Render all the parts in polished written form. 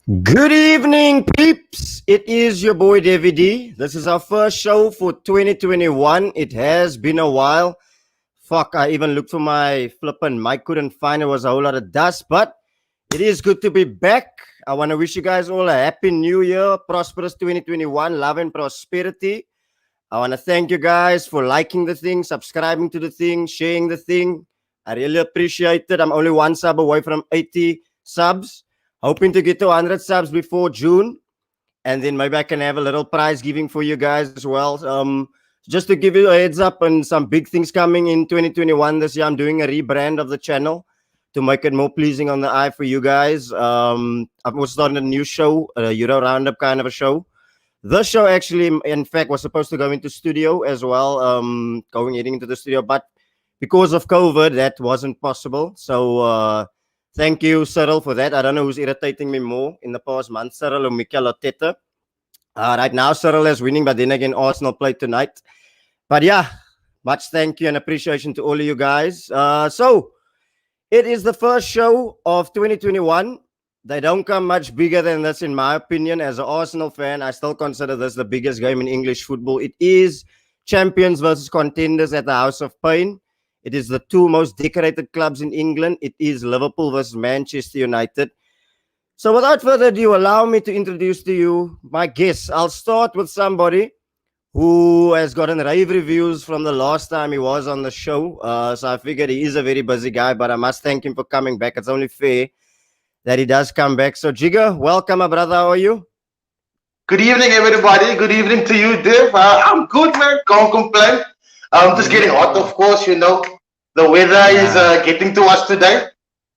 Good evening, peeps. It is your boy Davy D. This is our first show for 2021. It has been a while. Fuck, I even looked for my flippin' mic, couldn't find it. Was a whole lot of dust, but it is good to be back. I want to wish you guys all a happy new year, prosperous 2021, love and prosperity. I want to thank you guys for liking the thing, subscribing to the thing, sharing the thing. I really appreciate it. I'm only one sub away from 80 subs. Hoping to get to 100 subs before June. And then maybe I can have a little prize giving for you guys as well. Just to give you a heads up on some big things coming in 2021 this year, I'm doing a rebrand of the channel to make it more pleasing on the eye for you guys. I'm also starting a new show, a Euro Roundup kind of a show. The show actually, in fact, was supposed to go into studio as well, heading into the studio, but because of COVID, that wasn't possible. So thank you, Cyril, for that. I don't know who's irritating me more in the past month, Cyril or Mikel Arteta. Right now, Cyril is winning, but then again, Arsenal play tonight. But yeah, much thank you and appreciation to all of you guys. So it is the first show of 2021. They don't come much bigger than this, in my opinion. As an Arsenal fan, I still consider this the biggest game in English football. It is champions versus contenders at the House of Pain. It is the two most decorated clubs in England. It is Liverpool versus Manchester United. So without further ado, allow me to introduce to you my guests. I'll start with somebody who has gotten rave reviews from the last time he was on the show. So I figured he is a very busy guy, but I must thank him for coming back. It's only fair that he does come back. So Jigga, welcome, my brother. How are you? Good evening, everybody. Good evening to you, Div. I'm good, man. Can't complain. Just getting hot, of course. The weather is Yeah. getting to us today.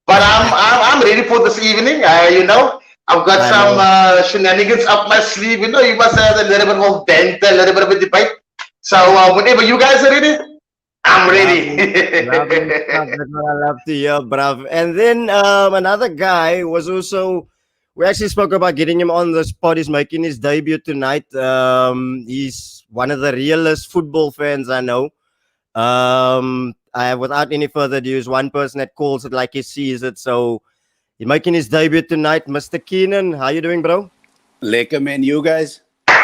But I'm ready for this evening. I've got I some know. shenanigans up my sleeve. You must have a little bit of banter, a little bit of a debate. So whenever you guys are ready, I'm Lovely, ready. lovely stuff. That's what I love to hear, bruv. And then another guy was also. We actually spoke about getting him on the spot. He's making his debut tonight. He's one of the realest football fans I know. Without any further ado, is one person that calls it like he sees it. So he's making his debut tonight, Mr. Keanan. How you doing, bro? Lekker man, you guys. All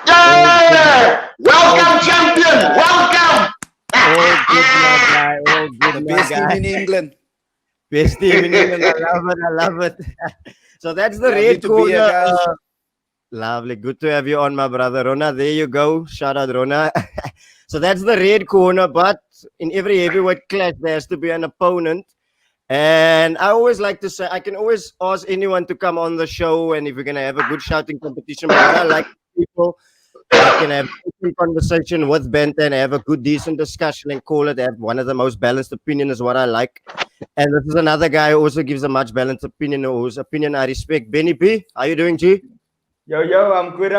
Yeah! all Welcome, good, my champion! guy. Welcome! All good, my guy. All good, The my best team guy. in England. Best team in England. I love it. I love it. So that's the Lovely red to be here, corner. guys. Lovely. Good to have you on, my brother. Rona, there you go. Shout out, Rona. So that's the red corner. But in every heavyweight clash, there has to be an opponent. And I always like to say, I can always ask anyone to come on the show, and if we're going to have a good shouting competition. But what I like people that can have a conversation with Bent and have a good, decent discussion and call it have one of the most balanced opinion is what I like. And this is another guy who also gives a much balanced opinion, or whose opinion I respect. Benny B, how you doing, G? Yo, I'm good,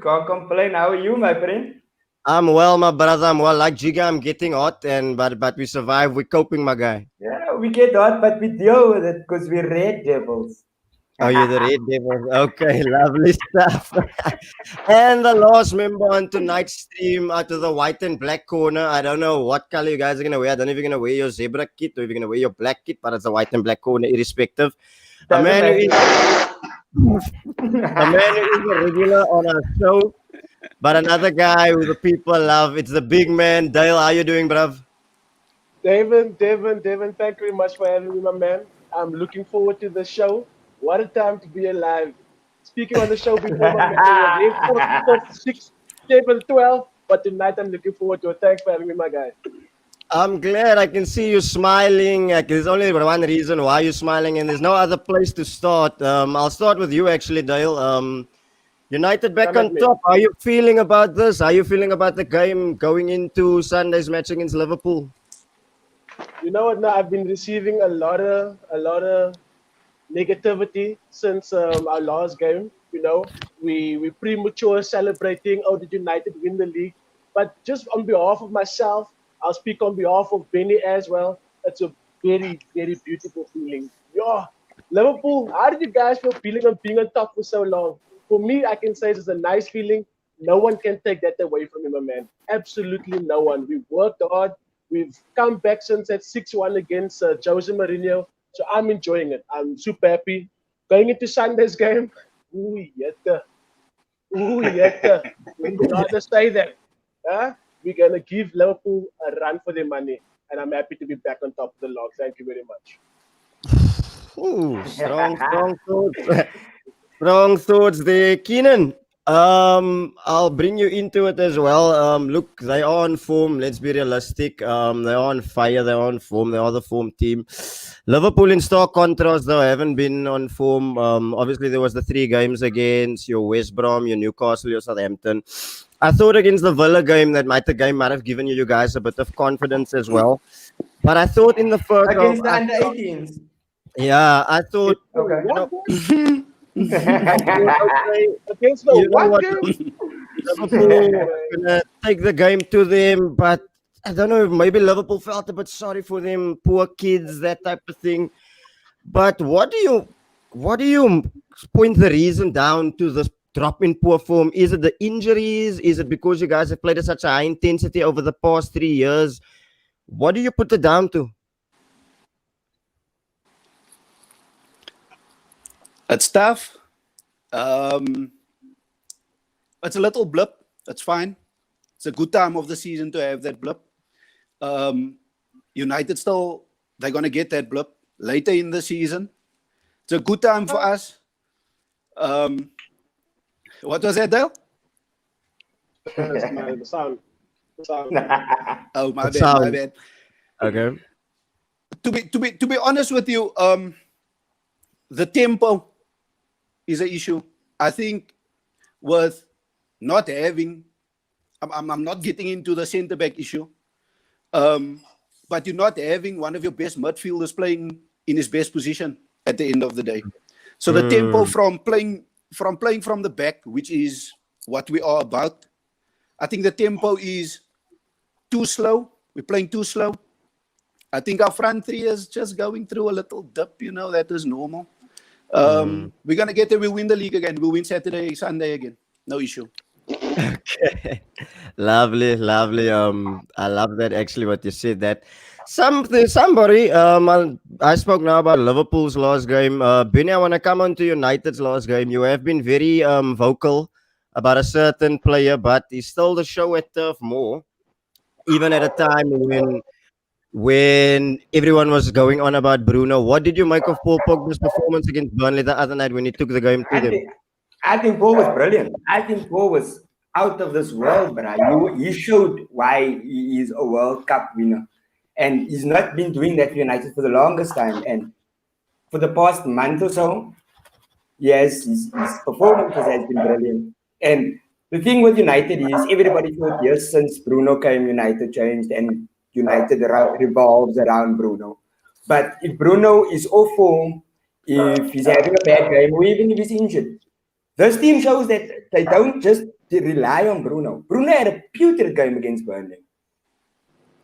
Can't complain. How are you, my friend? I'm well, my brother. I'm well. Like Jigga, I'm getting hot, and but we survive. We're coping, my guy. Yeah, we get hot, but we deal with it because we're red devils. Oh, you're the Red Devils. Okay, lovely stuff. And the last member on tonight's stream out of the white and black corner. I don't know what color you guys are gonna wear. I don't know if you're gonna wear your zebra kit or if you're gonna wear your black kit, but it's a white and black corner, irrespective. A Doesn't man who is a matter. man who is a regular on our show, but another guy who the people love. It's the big man, Dale. How you doing, bruv? Devin, thank you very much for having me, my man. I'm looking forward to the show. What a time to be alive. Speaking on the show before, my man, we were there 46, 7, 12, but tonight I'm looking forward to it. Thanks for having me, my guy. I'm glad I can see you smiling. Like, there's only one reason why you're smiling, and there's no other place to start. I'll start with you, actually, Dale. United back Come at on me. top. How are you feeling about this? How are you feeling about the game going into Sunday's match against Liverpool? You know what? Now I've been receiving a lot of negativity since our last game. We premature celebrating. Oh, did United win the league? But just on behalf of myself, I'll speak on behalf of Benny as well. It's a very, very beautiful feeling. Yeah, Liverpool. How did you guys feel feeling on being on top for so long? For me, I can say it's a nice feeling. No one can take that away from me, my man. Absolutely no one. We've worked hard. We've come back since that 6-1 against Jose Mourinho. So I'm enjoying it. I'm super happy. Going into Sunday's game, ooh, yetta. Ooh, yetta. We'd rather say that. We're going to give Liverpool a run for their money. And I'm happy to be back on top of the log. Thank you very much. Ooh, strong thoughts. Strong thoughts there. Keanan, I'll bring you into it as well. Look, they are on form. Let's be realistic. They are on fire. They're on form. They are the form team. Liverpool, in stark contrast, though, haven't been on form. Obviously, there was the 3 games against your West Brom, your Newcastle, your Southampton. I thought against the Villa game that the game might have given you guys a bit of confidence as well. But I thought in the first Against the half, under 18s. yeah, I thought, Okay. you know, Against the you know what what? game? Liverpool gonna take the game to them, but I don't know. Maybe Liverpool felt a bit sorry for them, poor kids, that type of thing. But what do you point the reason down to this drop in poor form? Is it the injuries? Is it because you guys have played at such a high intensity over the past 3 years? What do you put it down to? It's tough. It's a little blip. It's fine. It's a good time of the season to have that blip. United still, they're going to get that blip later in the season. It's a good time for us. What was that, Dale? The sound. Oh, my Sound. bad. Okay. To be honest with you, the tempo is an issue. I think with not having, I'm not getting into the centre back issue, but you're not having one of your best midfielders playing in his best position at the end of the day. So the tempo from playing from the back, which is what we are about, I think the tempo is too slow. We're playing too slow. I think our front 3 is just going through a little dip, that is normal. We're going to get there. We'll win the league again. We'll win Saturday, Sunday again. No issue. Okay. Lovely. I love that, actually, what you said, that somebody, I spoke now about Liverpool's last game. Benni, I want to come on to United's last game. You have been very vocal about a certain player, but he stole the show at Turf Moor, even at a time when everyone was going on about Bruno. What did you make of Paul Pogba's performance against Burnley the other night when he took the game to them? I think Paul was brilliant. I think Paul was out of this world, but he showed why he is a World Cup winner. And he's not been doing that for United for the longest time. And for the past month or so, yes, his performances has been brilliant. And the thing with United is everybody thought, yes, since Bruno came, United changed and United revolves around Bruno. But if Bruno is off form, if he's having a bad game, or even if he's injured, this team shows that they don't just rely on Bruno. Bruno had a putrid game against Burnley.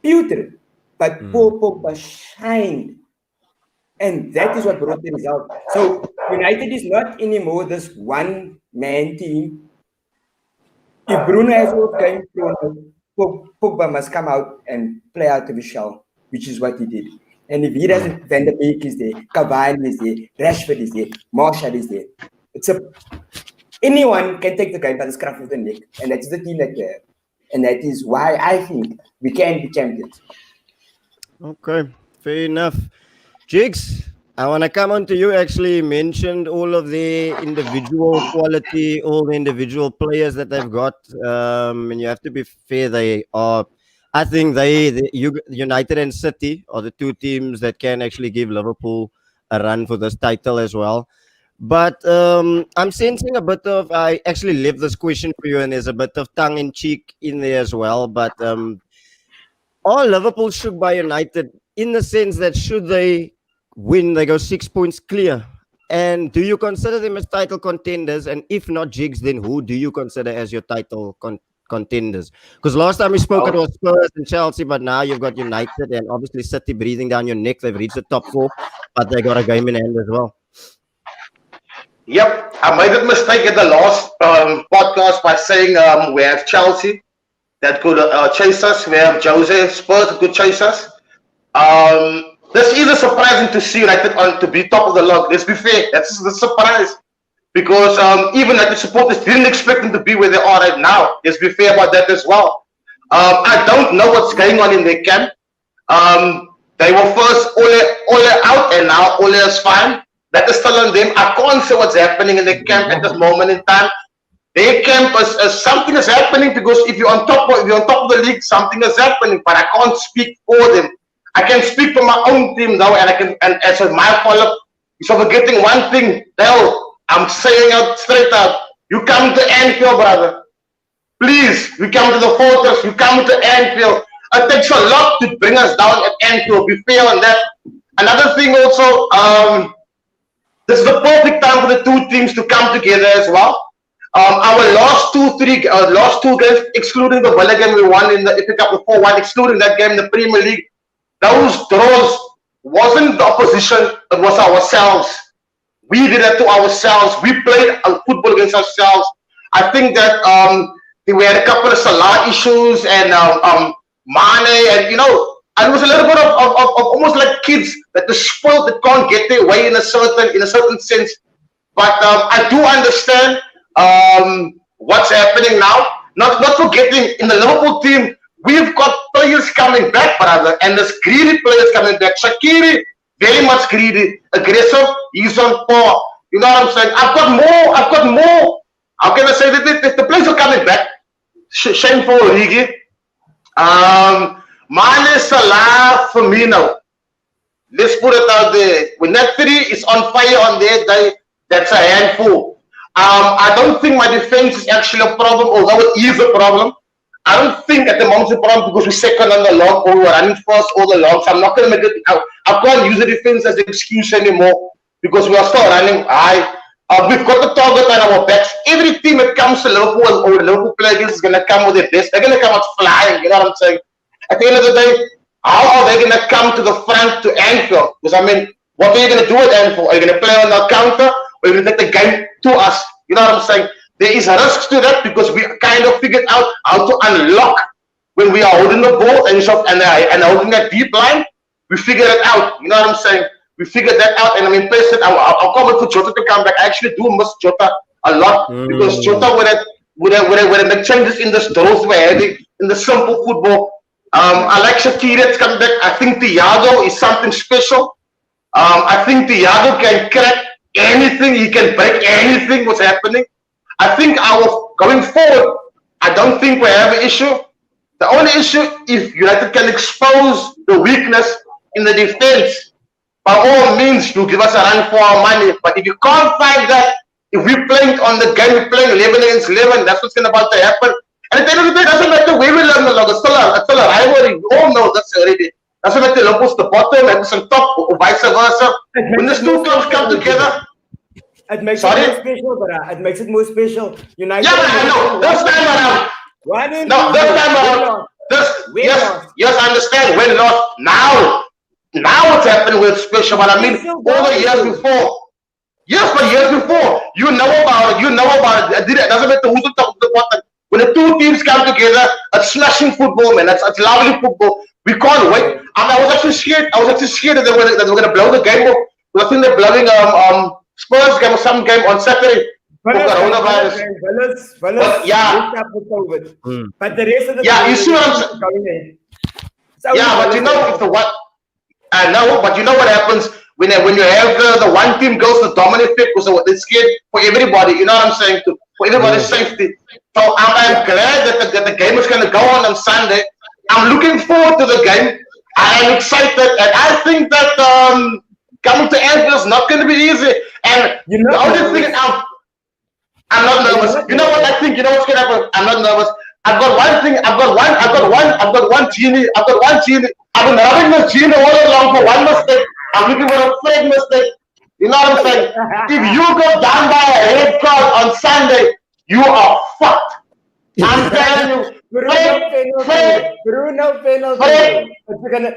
Putrid. But Paul Pogba shined. And that is what brought the result. So United is not anymore this one-man team. If Bruno has a game, Pogba must come out and play out of his shell, which is what he did. And if he doesn't, Van der Beek is there, Cavani is there, Rashford is there, Martial is there. Anyone can take the game by the scruff of the neck, and that is the team that we have. And that is why I think we can be champions. Okay, fair enough. Jigs, I want to come on to you. Actually mentioned all of the individual quality, all the individual players that they've got. And you have to be fair, they are, I think United and City are the 2 teams that can actually give Liverpool a run for this title as well. But I'm sensing a bit of, I actually left this question for you, and there's a bit of tongue-in-cheek in there as well. But are Liverpool shook by United in the sense that should they win, they go 6 points clear? And do you consider them as title contenders? And if not Jigs, then who do you consider as your title contenders? Because last time we spoke, it was Spurs and Chelsea, but now you've got United and obviously City breathing down your neck. They've reached the top 4, but they got a game in hand as well. Yep, I made a mistake at the last podcast by saying we have Chelsea that could chase us. We have Jose Spurs that could chase us. This is a surprising to see United on to be top of the log. Let's be fair. That's the surprise. Because even the supporters didn't expect them to be where they are right now. Let's be fair about that as well. I don't know what's going on in their camp. They were first Ole out, and now Ole is fine. That is still on them. I can't say what's happening in their camp at this moment in time. Their camp is something is happening, because if you're on top of the league, something is happening. But I can't speak for them. I can speak for my own team now, and as my follow-up, you're forgetting one thing. Hell, I'm saying it straight out. You come to Anfield, brother. Please, we come to the fortress. You come to Anfield. It takes a lot to bring us down at Anfield. Be fair on that. Another thing also, this is the perfect time for the two teams to come together as well. Our last two games, excluding the Villa game we won in the FA Cup, the 4-1, excluding that game in the Premier League, those draws wasn't the opposition, it was ourselves. We did it to ourselves. We played football against ourselves. I think that we had a couple of Salah issues and Mane, and and it was a little bit of almost like kids that are spoiled, that can't get their way in a certain sense. But I do understand what's happening now. Not forgetting, in the Liverpool team, we've got players coming back, brother, and there's greedy players coming back. Shaqiri, very much greedy, aggressive. He's on par. You know what I'm saying? I've got more. How can I say that the players are coming back? Shame for Origi. Mane, Salah, Firmino. Let's put it out there. When that three is on fire on their day, that's a handful. I don't think my defense is actually a problem, although it is a problem. I don't think at the moment it's a problem because we're second on the log, or we're running first all the logs. I'm not going to make it. I can't use the defense as an excuse anymore because we are still running high. We've got the target on our backs. Every team that comes to Liverpool or Liverpool play against is going to come with their best. They're going to come out flying. You know what I'm saying? At the end of the day, how are they going to come to the front to Anfield? Because I mean, what are you going to do at Anfield? Are you going to play on the counter, or are you going to take the game to us? You know what I'm saying? There is risks to that because we kind of figured out how to unlock when we are holding the ball and holding that deep line. We figured it out. You know what I'm saying? We figured that out, and I mean, I'll comment for Jota to come back. I actually do miss Jota a lot because Jota would have made changes in the throws we're having in the simple football. I like Shaqiri that's coming back. I think Thiago is something special. I think Thiago can crack anything. He can break anything. What's happening? I think going forward, I don't think we have an issue. The only issue, if United can expose the weakness in the defense, by all means, you give us a run for our money. But if you can't find that, if we're playing on the game, we're playing 11 against 11, that's what's about to happen. And at the end of the day, it doesn't matter where we learn the log. It's still a rivalry. We all know that's already. Doesn't matter Liverpool's the bottom, Everton's top, or vice versa. When the two clubs come together, it makes it more special, but it makes it more special. United. Yeah, I know. This time around. This time around. Yes, I understand. When lost. Now what's happening with special, but I mean, all the years before. Yes, but years before. You know about it. It doesn't matter who's on top of the bottom. When the two teams come together, it's smashing football, man. It's lovely football. We can't wait. I was actually scared. That they were going to blow the game off. I think they're blowing Spurs game or some game on Saturday for coronavirus. Yeah. But the rest of the you see what I'm saying? Yeah, but you know I know, but you know what happens when you have the one team goes to dominate effect because they're scared for everybody. You know what I'm saying? For everybody's safety. So I'm glad that the game is going to go on Sunday. I'm looking forward to the game. I am excited, and I think that coming to Anfield is not going to be easy. And the only thing I'm not nervous. You know what I think? You know what's going to happen? I'm not nervous. I've got one genie. I've been rubbing this genie all along for one mistake. I'm looking for a fake mistake. You know what I'm saying? If you go down by a red card on Sunday, you are fucked. I'm telling you. Bruno penalty. It's gonna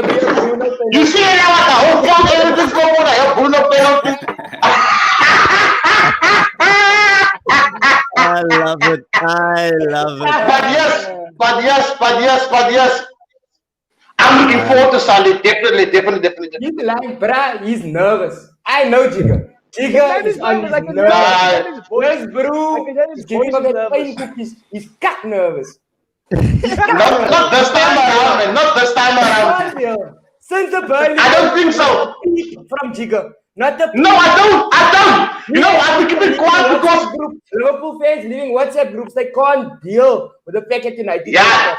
be a Bruno penalty. You see now what the whole fuck everything's going on a Bruno penalty. I love it. But yes. I I'm looking forward to Sunday. Definitely. He's lying, bruh. He's nervous. I know Jigga. Jigga is on his nerves. Yes, bro. He's giving up that pain cookies. He's cut nervous. Not this time around, man. Not this time around. Since the Burnley, I don't think so. From Jigga. Not the No, I don't. You know, I became a quiet because Liverpool fans leaving WhatsApp groups, they can't deal with the fact that United. Yeah.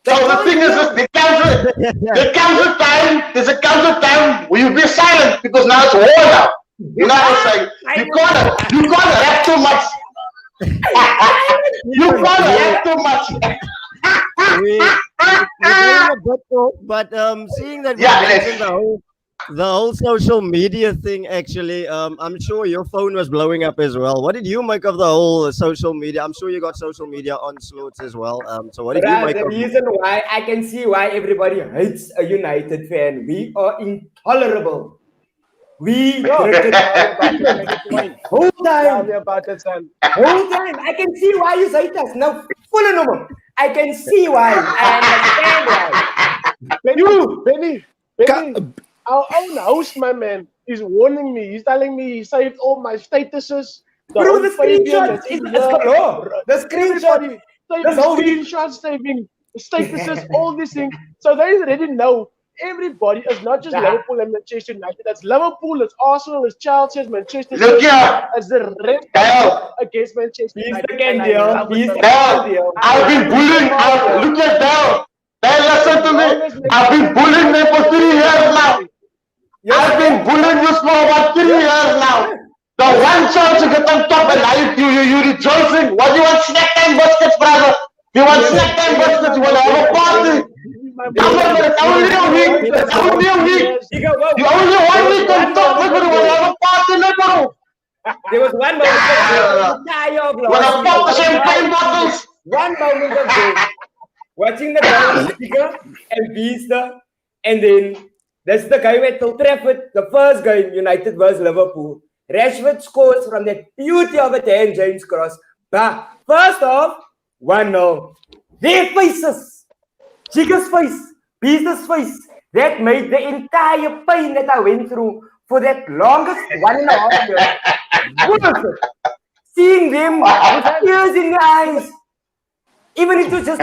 So the thing is, there comes a time. There's a time where you be silent because now it's war now. You know what I'm saying? You can't rap too much. You can't rap too much. But seeing that we Yeah, mentioned the whole social media thing, actually, I'm sure your phone was blowing up as well. What did you make of the whole social media? I'm sure you got social media onslaughts as well. So what did you make the of reason why I can see why everybody hates a United fan. We are intolerable. We whole time. Whole time. I can see why you hate us. Now, full of number. I can see why. I understand why. Benni, our own host, my man, is warning me. He's telling me he saved all my statuses. Bro, the screenshots is galore. The screenshot. The screenshots, saving statuses, all these things. So they already know. Everybody is not just Liverpool and Manchester United. That's Liverpool, it's Arsenal, it's Chelsea, it's Manchester City. Look here. It's the rest against Manchester United. I've been bullying. Look at Dale. Dale, listen to me. I've been bullying them for 3 years now. I've been bullying this for about 3 years now. The one chance to get on top and you rejoicing. What do you want? Snack time biscuits, brother. You want snack time biscuits? You want to have a party? Come on, it's only a week. It's only a week. You only 1 week on top. Look at it. Want to have a party, bro. There was one moment When I pop the champagne bottles. One moment of game. Watching the guy Jigga and Beaster, and then that's the guy with Old Trafford, the first game, United versus Liverpool. Rashford scores from that beauty of a Dan James cross. But first off, 1-0. Their faces, Jigga's face, Beaster's face, that made the entire pain that I went through for that longest 1.5 years worth it. Seeing them with tears in their eyes. Even if it was just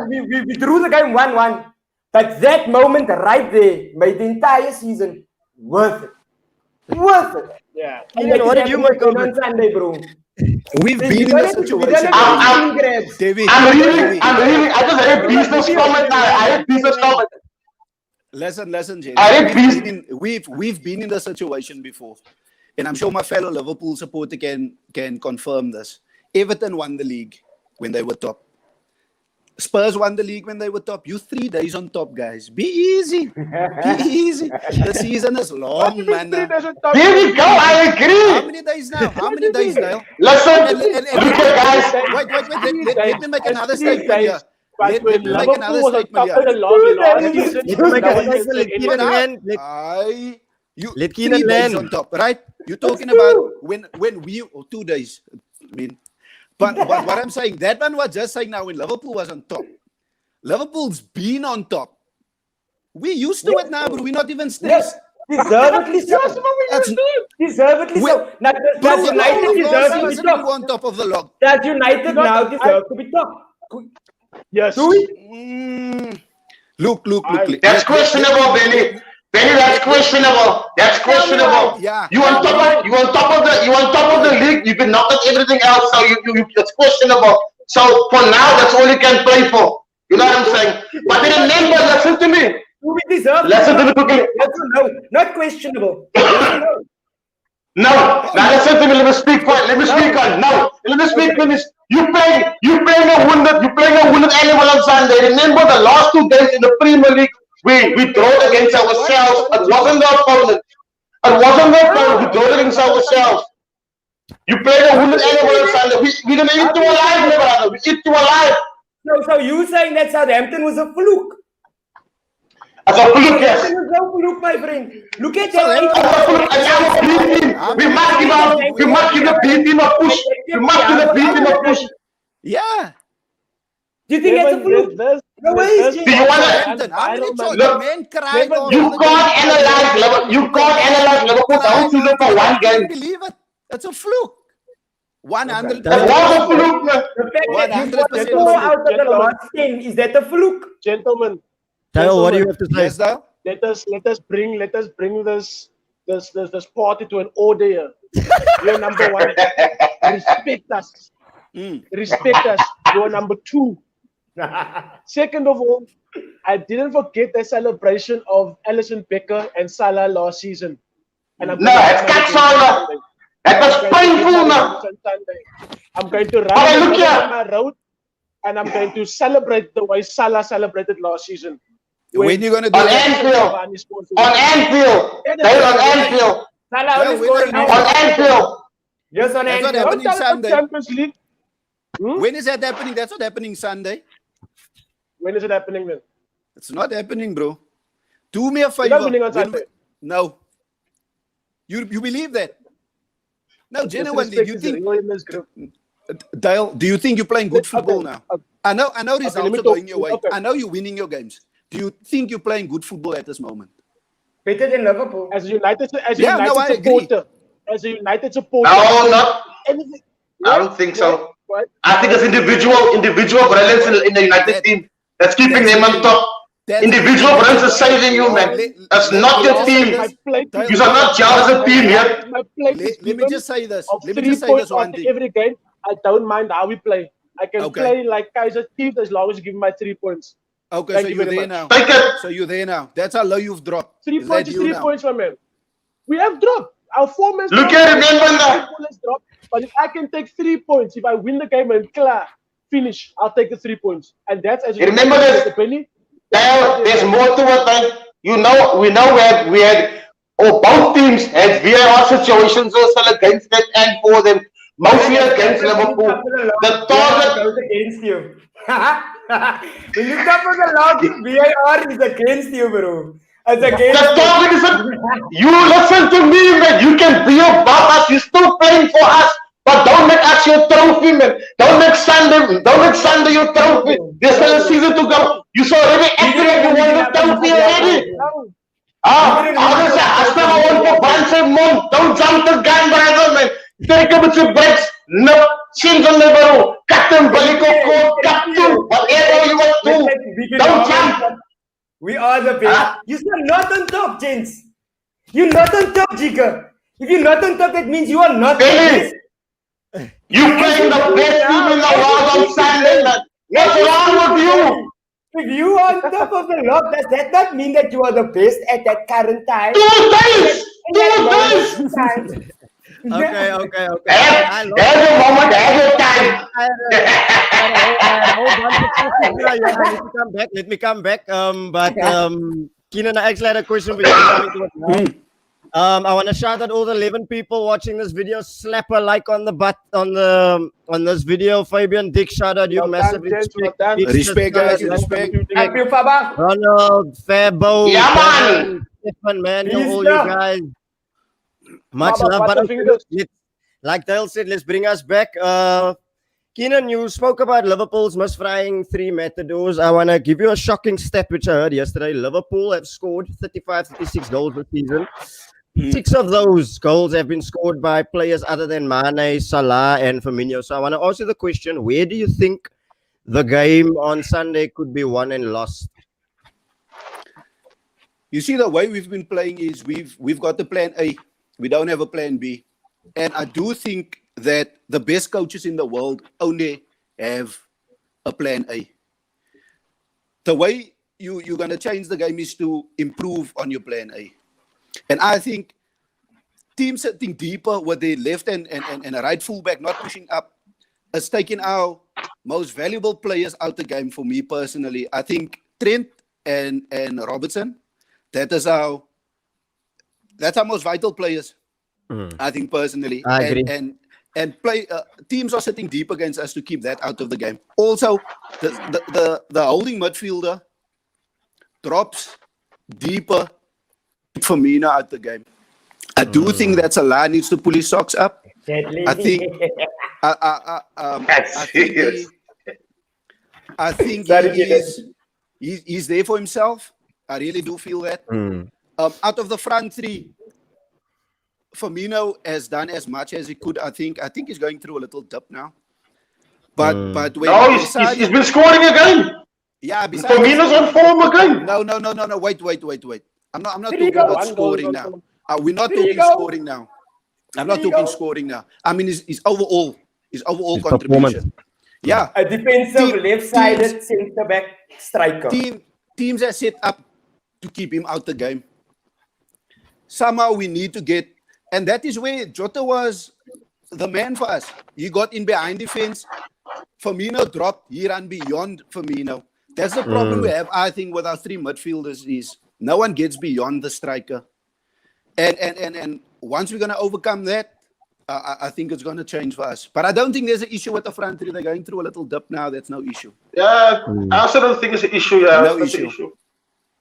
we drew the game 1-1. But that moment right there made the entire season worth it. Worth it. Yeah. And what did you make of on Sunday, bro? We've been in a situation. David, I'm really, I just hate business comment now. I hate business comment. Listen, Jay. I hate business. We've been in the situation before. And I'm sure my fellow Liverpool supporter can confirm this. Everton won the league when they were top. Spurs won the league when they were top. You 3 days on top, guys. Be easy. Be easy. The season is long, man. There we go. I agree. How many days now? Listen, look at guys. Wait. Let me make another statement here. But when Liverpool was on top of the last season, let Keanan land on top, right? You're talking about when we 2 days. I mean, but what I'm saying, that one was just saying now when Liverpool was on top. Liverpool's been on top. We used to it now, but we're not even stressed. Deservedly so. Deservedly so. Now, does United deserve to be top? On top of the log. Does United now deserve to be top? Yes. Do we? Look. That's questionable, Benny. Benny, that's questionable. That's questionable. Yeah. You on top of the league. You've been knocked at everything else, so you it's questionable. So for now, that's all you can play for. You know what I'm saying? But then remember, listen to me. Do we deserve? Listen to me quickly. No, not questionable. No. Now listen to me. Let me speak for it. Let me speak on. No. Let me speak finish. You playing a wounded animal on Sunday. Remember the last 2 days in the Premier League. We drove against ourselves. It wasn't the opponent. We drove against ourselves. You played a wounded animal on Sunday. We're gonna eat you alive, my brother. We eat you alive. So you saying that Southampton was a fluke? As a fluke, yes. Southampton was no fluke, my friend. Look at that. We must give the B team a push. We must give the B team a push. Yeah. Do you think that's a fluke? No ways, Do you want to? Hampton, how many times Look, men cry? You can't analyze Liverpool. You can't analyze Liverpool down season for one game. Believe it. It's a fluke. 100. That was a fluke, man. The fact that you got 100% 4 out of the Gentlemen. last 10, is that a fluke? Gentlemen, Dale, what do you have to say? Yes, Dale? let us bring this party to an order here. You're number one. Respect us. Respect us. You're number two. Second of all, I didn't forget the celebration of Alisson Becker and Salah last season. And I'm No, it's cat Salah. That was painful, man. I'm going to Okay, run look here. on my road, and I'm going to celebrate the way Salah celebrated last season. When are you going to do On that? Anfield. On Anfield. They're on Anfield. Salah only Well, scored when- On Anfield. just on That's what Anfield. happened in Sunday. Champions League. When is that happening? That's not happening Sunday. When is it happening then? It's not happening, bro. Do me a It's favor. happening on When- Sunday. No. You believe that? No, genuinely. Disrespect You is think, real in this group. Dale? Do you think you're playing good football Okay, now? okay. I know let results me are talk- going your way. okay. I know you're winning your games. Do you think you're playing good football at this moment? Better than Liverpool. As a United, Yeah, no, I agree. supporter, as a United supporter, No, not. anything. I don't think so. What? I think it's individual brilliance in the United team that's keeping them on top. Individual brilliance is saving you, man. That's not your team. My plate is You are not gelled as a team here. my plate is Let me given just say this. of Let me 3 just say points this one after thing. every game. I don't mind how we play. I can Okay. play like Kaiser Chiefs as long as you give me my 3 points. Okay, Thank so you you're very there much. now. Take it. So you're there now. That's how low you've dropped. 3 Is points that is you 3 now? points, my man. We have dropped. Our form has Look dropped. here, remember Our that. football has dropped. But if I can take 3 points, if I win the game and finish, I'll take the 3 points. And that's as You remember this? Benni. There's more to it, man. We know we had both teams had VAR situations also against them and for them. Mostly against Liverpool. The target. goes against you. When you come for the log, VAR is against you, bro. It's against The target is you listen to me, man. You can be above us. You're still playing for us. But don't make us your trophy, man. Don't make Sunday your trophy. There's still a season to go. You saw already acting like you won the trophy already. Others say, I still want for bunch of mom. Don't jump the gun, brother, man. Take up with your breaks. No, change on the bro. Captain Baliko, Captain, whatever you want to. Don't jump. We are the best. You're not on top, gents. You're not on top, Jigga. If you're not on top, that means you are not the Benni, best. you playing the best team in the world on Sunday, man. What's wrong with you? If you are on top of the log, does that not mean that you are the best at that current time? 2 days! 2 days! Okay. Have your moment, have your time. Let me come back. But Keanan, I actually had a question for you. Coming to it now. I want to shout out all the 11 people watching this video. Slap a like on the butt on this video. Fabian, Dick, shout out you. Well done, Massive gents, well respect. done. Big Respect, sister, guys, like, respect. Thank you, Faba. Ronald, Fabo, Yeah, Kevin, Stefan, man, all you guys. Much Baba, love, but butter okay, fingers. like Dale said, let's bring us back. Keanan, you spoke about Liverpool's misfiring 3 matadors. I want to give you a shocking stat which I heard yesterday. Liverpool have scored 35, 36 goals this season. 6 of those goals have been scored by players other than Mane, Salah, and Firmino. So I want to ask you the question: where do you think the game on Sunday could be won and lost? You see, the way we've been playing is we've got the plan A. We don't have a plan B. And I do think that the best coaches in the world only have a plan A. The way you're going to change the game is to improve on your plan A. And I think teams sitting deeper with their left and a right fullback not pushing up has taken our most valuable players out the game for me personally. I think Trent and Robertson, that's our most vital players. I think personally. I agree. And play teams are sitting deep against us to keep that out of the game. Also, the holding midfielder drops deeper Firmino out the game. I do think that Salah needs to pull his socks up. I think That's serious. I think Sorry, he is He's there for himself. I really do feel that. Out of the front three, Firmino has done as much as he could. I think he's going through a little dip now. But when no, he's been scoring again. Yeah, Firmino's on form again. No. Wait. I'm not talking about scoring now. We're not talking scoring now. I'm not talking scoring now. I mean, his overall contribution. Yeah, a defensive left-sided centre-back striker. Teams are set up to keep him out the game. Somehow we need to get, and that is where Jota was the man for us. He got in behind defense. Firmino dropped. He ran beyond Firmino. That's the problem we have, I think, with our three midfielders is no one gets beyond the striker. And once we're going to overcome that, I think it's going to change for us. But I don't think there's an issue with the front three. They're going through a little dip now. That's no issue. Yeah, I also don't think it's an issue. Yeah, no issue.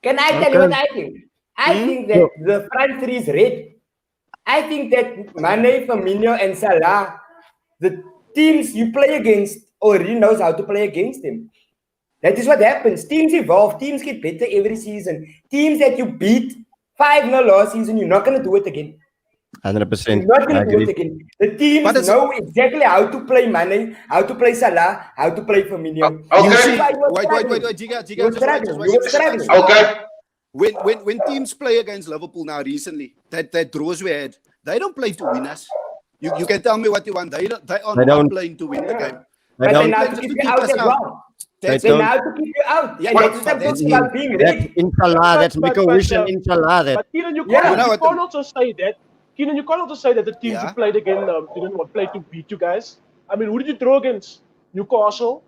Can I tell you what I think? I think that the front three is red. I think that Mane, Firmino, and Salah, the teams you play against already knows how to play against them. That is what happens. Teams evolve. Teams get better every season. Teams that you beat 5-0 last season, you're not going to do it again. 100%. You're not going to do it again. The teams know exactly how to play Mane, how to play Salah, how to play Firmino. Okay. Wait, Jigga. Okay. When teams play against Liverpool now recently, that draws we had, they don't play to win us. You can tell me what you want. They are not playing to win the game. But they know to keep you out as well. They know how to keep you out. Yeah, that's about being ready. Inshallah, that's make a wish and inshallah that. But Keanan, you can't also say that. Keanan, you can't also say that the teams you played again didn't play to beat you guys. I mean, who did you draw against? Newcastle,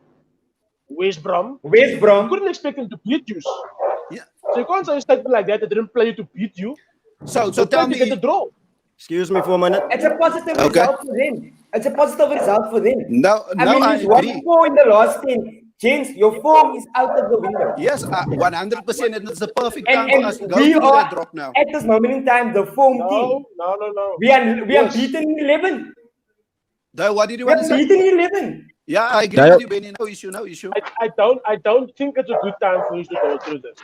West Brom. You couldn't expect them to beat you. Yeah. So you can't say a statement like that. They didn't play to beat you. So tell me. Get the draw. Excuse me for a minute. It's a positive result for them. It's a positive result for them. I agree. 1-4 in the last 10. James, your form is out of the window. Yes, 100%, and it's the perfect time for us to go through that drop now. At this moment in time, the form team. No. We are beaten in 11. What did you want to say? Beaten in 11. Yeah, I agree with you, Benni. No issue. I don't think it's a good time for you to go through this.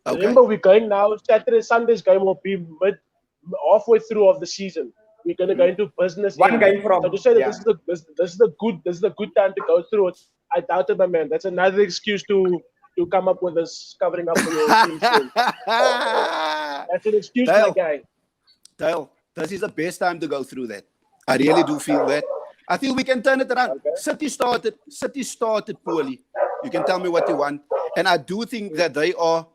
Okay. Remember, we're going now. Sunday's game will be halfway through of the season. We're gonna go into business. One game from. So to say that this is a good time to go through it, I doubt it, my man. That's another excuse to come up with this covering up for your team. That's an excuse, my guy. Dale, this is the best time to go through that. I really do feel that. I think we can turn it around. Okay. City started poorly. You can tell me what you want, and I do think that they are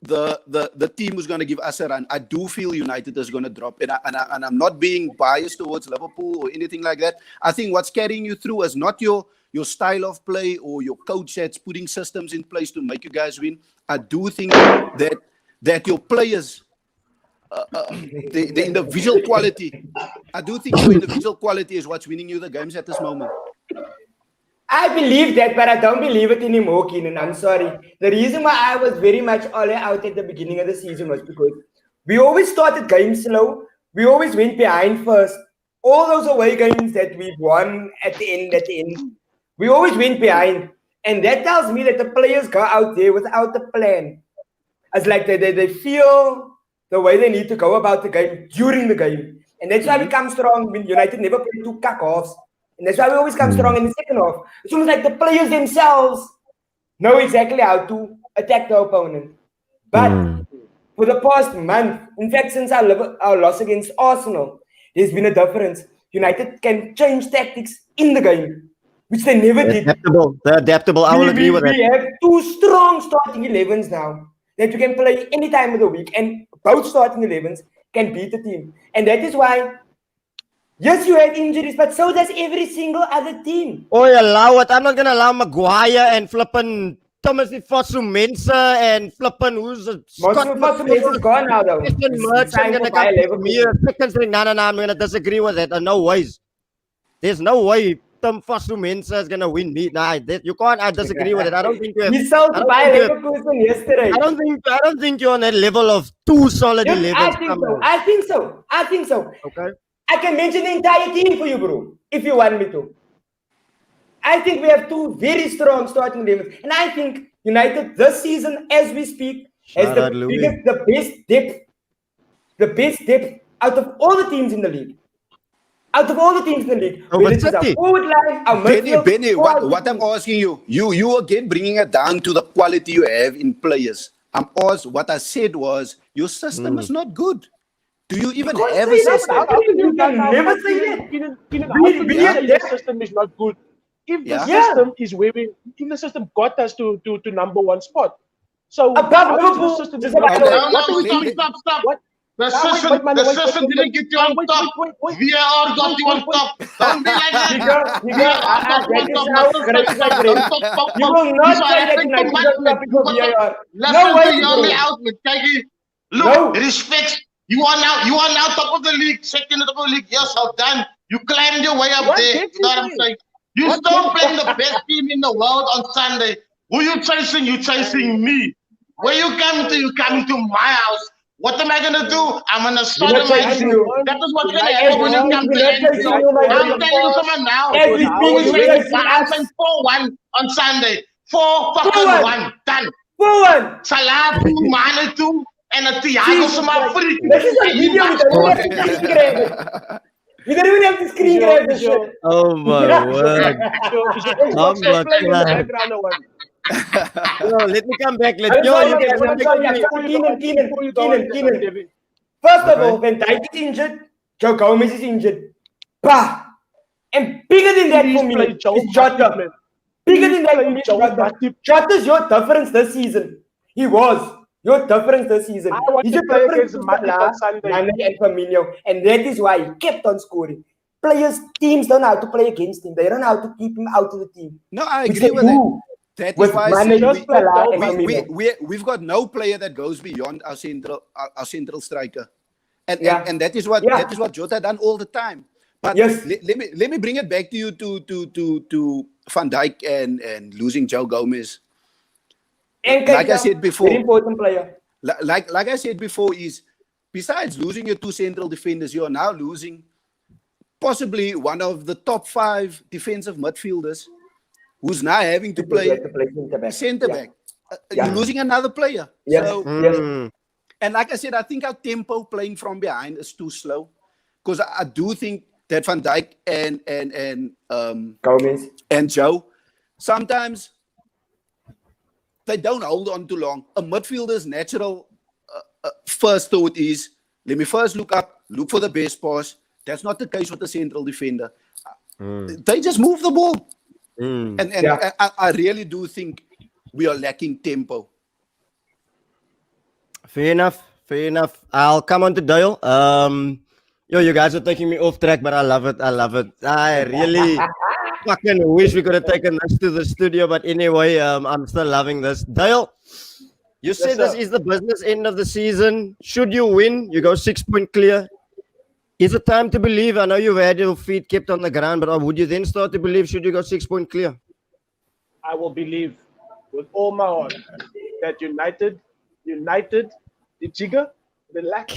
the team who's going to give us a run. I do feel United is going to drop, and I'm not being biased towards Liverpool or anything like that. I think what's carrying you through is not your style of play or your coach that's putting systems in place to make you guys win. I do think that your players, the individual quality, I do think your individual quality is what's winning you the games at this moment. I believe that, but I don't believe it anymore, Keanan. I'm sorry. The reason why I was very much all out at the beginning of the season was because we always started games slow. We always went behind first. All those away games that we won at the end, we always went behind. And that tells me that the players go out there without a plan. It's like they feel the way they need to go about the game during the game. And that's why we come strong. When United never play two cack halves. And that's why we always come strong in the second half. It's almost like the players themselves know exactly how to attack the opponent. But for the past month, in fact, since our loss against Arsenal, there's been a difference. United can change tactics in the game, which they never did. They're adaptable. I will agree with that. We have two strong starting 11s now that you can play any time of the week. And both starting 11s can beat the team. And that is why... Yes, you had injuries, but so does every single other team. Oh, allow it. I'm not going to allow Maguire and flippin' Thomas Fosu-Mensah and flippin' who's a Fosu-Mensah is gone now, though. No, I'm going to disagree with that. No ways. There's no way Tom Fosu-Mensah is going to win me. Nah, you can't. I disagree with it. I don't think you have. He sold by Leverkusen yesterday. I don't think you're on that level of two solid 11s. I think so. Okay. I can mention the entire team for you, bro, if you want me to. I think we have two very strong starting 11s. And I think United this season, as we speak, has Shout the out, Louis. biggest, the best depth out of all the teams in the league. Out of all the teams in the league, Over whether it's our City. forward line, our midfield, Benny, or our what I'm defense. asking you again bringing it down to the quality you have in players. What I said was your system is not good. Do you even can't have say a that, system? how can you never say that? Keanan, Be- how can be you it say the that- system is not good? If the Yeah. system is where if the system got us to number one spot. So Above how is the Liverpool, system just not above good? Liverpool. What are we Let- doing? Stop. What? The Now, wait, system, wait, man, the wait, system wait, didn't get you on wait, top. wait. VAR got you on top. Don't be like that. Jigga, VAR got you that on is top. how great is our great. You will not say that United is not because of VAR. No Listen way, to Yole bro. out with Kagi. Look, No. respect. You are now top of the league, second top of the league. Yes, well done. You climbed your way up What there. gets You know you what I'm there? saying? You What still gets- playing the best team in the world on Sunday. Who you chasing? You chasing me. Where you coming to? You coming to my house. What am I gonna do? I'm gonna start We're not my chasing team. you. That is what's gonna United happen when you won. come to We're not chasing Anfield. you, my I'm friend. telling you someone now. As we You speak, always you say chasing I'm us. saying 4-1 on Sunday. 4-1. Done. 4-1. Salah to Mane to and a Thiago Jesus Suma Christ. free. This is a And you video. We must don't score. even have to screen grab it. We don't even have to screen grab this shit. Oh my word. Is your Xbox still my playing in the God. background or what? Yo, let me come back. I'm Yo, sorry, you I'm can sorry. Keanan. David. First of Okay. all, Van Dijk is injured. Joe Gomez is injured. Bah! And bigger than that Please for me play Joe is Matip, Jota. man. Bigger than that Please for me is play Joe Jota. Matip. Jota's your difference this season. He was your difference this season. I want He's to your play difference against to Matip Salah, on Sunday. Mane and Firmino. And that is why he kept on scoring. Teams don't know how to play against him. They don't know how to keep him out of the team. No, I Which agree they with that. do. That is With why I Mane, say Just play Salah, Joe and Matip. Firmino. we've got no player that goes beyond our central striker, and, Yeah. and that is what Yeah. that is what Jota done all the time. But Yes. let me bring it back to you to Van Dijk and losing Joe Gomez. And Like I Keita, said before, very important player. like I said before, is besides losing your two central defenders, you are now losing possibly one of the top 5 defensive midfielders, who's now having to Because you play have to play centre back. centre Yeah. back. Yeah. You're losing another player. Yes. So, Yes. and like I said, I think our tempo playing from behind is too slow, because I do think that Van Dijk Gomez. and Joe sometimes they don't hold on too long. A midfielder's natural first thought is, let me first look up, look for the best pass. That's not the case with the central defender. They just move the ball. And Yeah. I really do think we are lacking tempo. Fair enough. Fair enough. I'll come on to Dale. Yo, you guys are taking me off track, but I love it. I love it. I really fucking wish we could have taken this to the studio, but anyway, I'm still loving this. Dale, you said this sir. is the business end of the season. Should you win, you go 6-point clear. Is it time to believe? I know you've had your feet kept on the ground, but would you then start to believe should you go 6-point clear? I will believe with all my heart that United, the Jigga, relax.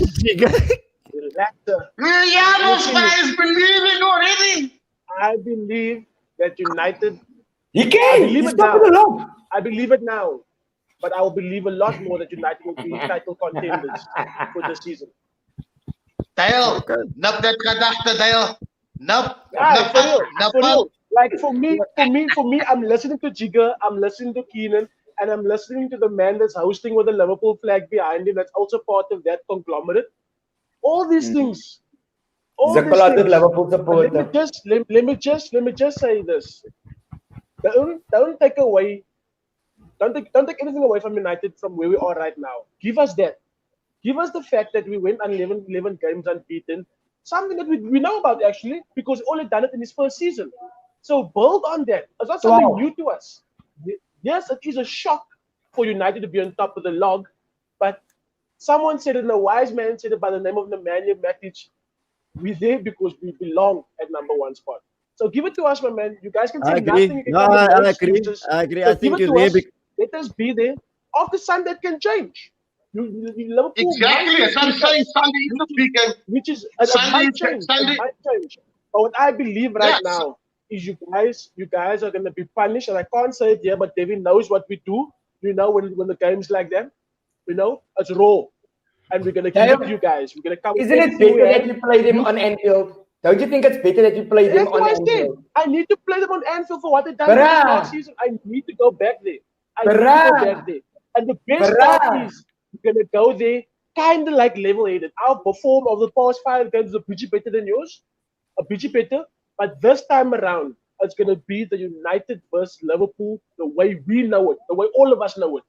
Relax. Those guys believing already. I believe that United, He I can. believe He's it top now. of the log. I believe it now, but I will believe a lot more that United will be title contenders for the season. Dale, nap that kadakta, Dale. Nap, Yeah, nap, for real. Like for me, I'm listening to Jigga, I'm listening to Keanan, and I'm listening to the man that's hosting with the Liverpool flag behind him. That's also part of that conglomerate. All these things. All He's a these colored things. Liverpool But supporter. let me just say this. Don't take away. Don't take anything away from United from where we are right now. Give us that. Give us the fact that we went on 11 games unbeaten. Something that we know about actually, because all done it in his first season. So build on that. It's not something Wow. new to us. Yes, it is a shock for United to be on top of the log, but someone said it, and a wise man said it by the name of Nemanja Matic. We're there because we belong at number 1 spot. So give it to us, my man. You guys can say I agree. nothing. You can No, come with I no agree. excuses. I agree. So I think give it you're to there. us. Let us be there. After Sunday, it can change. Liverpool Exactly. might As I'm beat saying, us, Sunday is the weekend. which is Sunday, it might change. Sunday. It might change. But what I believe right Yes. now is you guys are gonna be punished, and I can't say it here, but David knows what we do. You know, when the game's like that, you know, it's raw, and we're gonna give you guys. We're gonna come. Isn't it better that you play them on Anfield? Don't you think it's better that you play them That's on what I said. Anfield? I need to play them on Anfield for what they done for us last season. I need to go back there. I need to go back there. And the best part is we're gonna go there kind of like level-headed. Our perform of the past 5 games is a bit better than yours, a bit better. But this time around, it's gonna be the United versus Liverpool, the way we know it, the way all of us know it.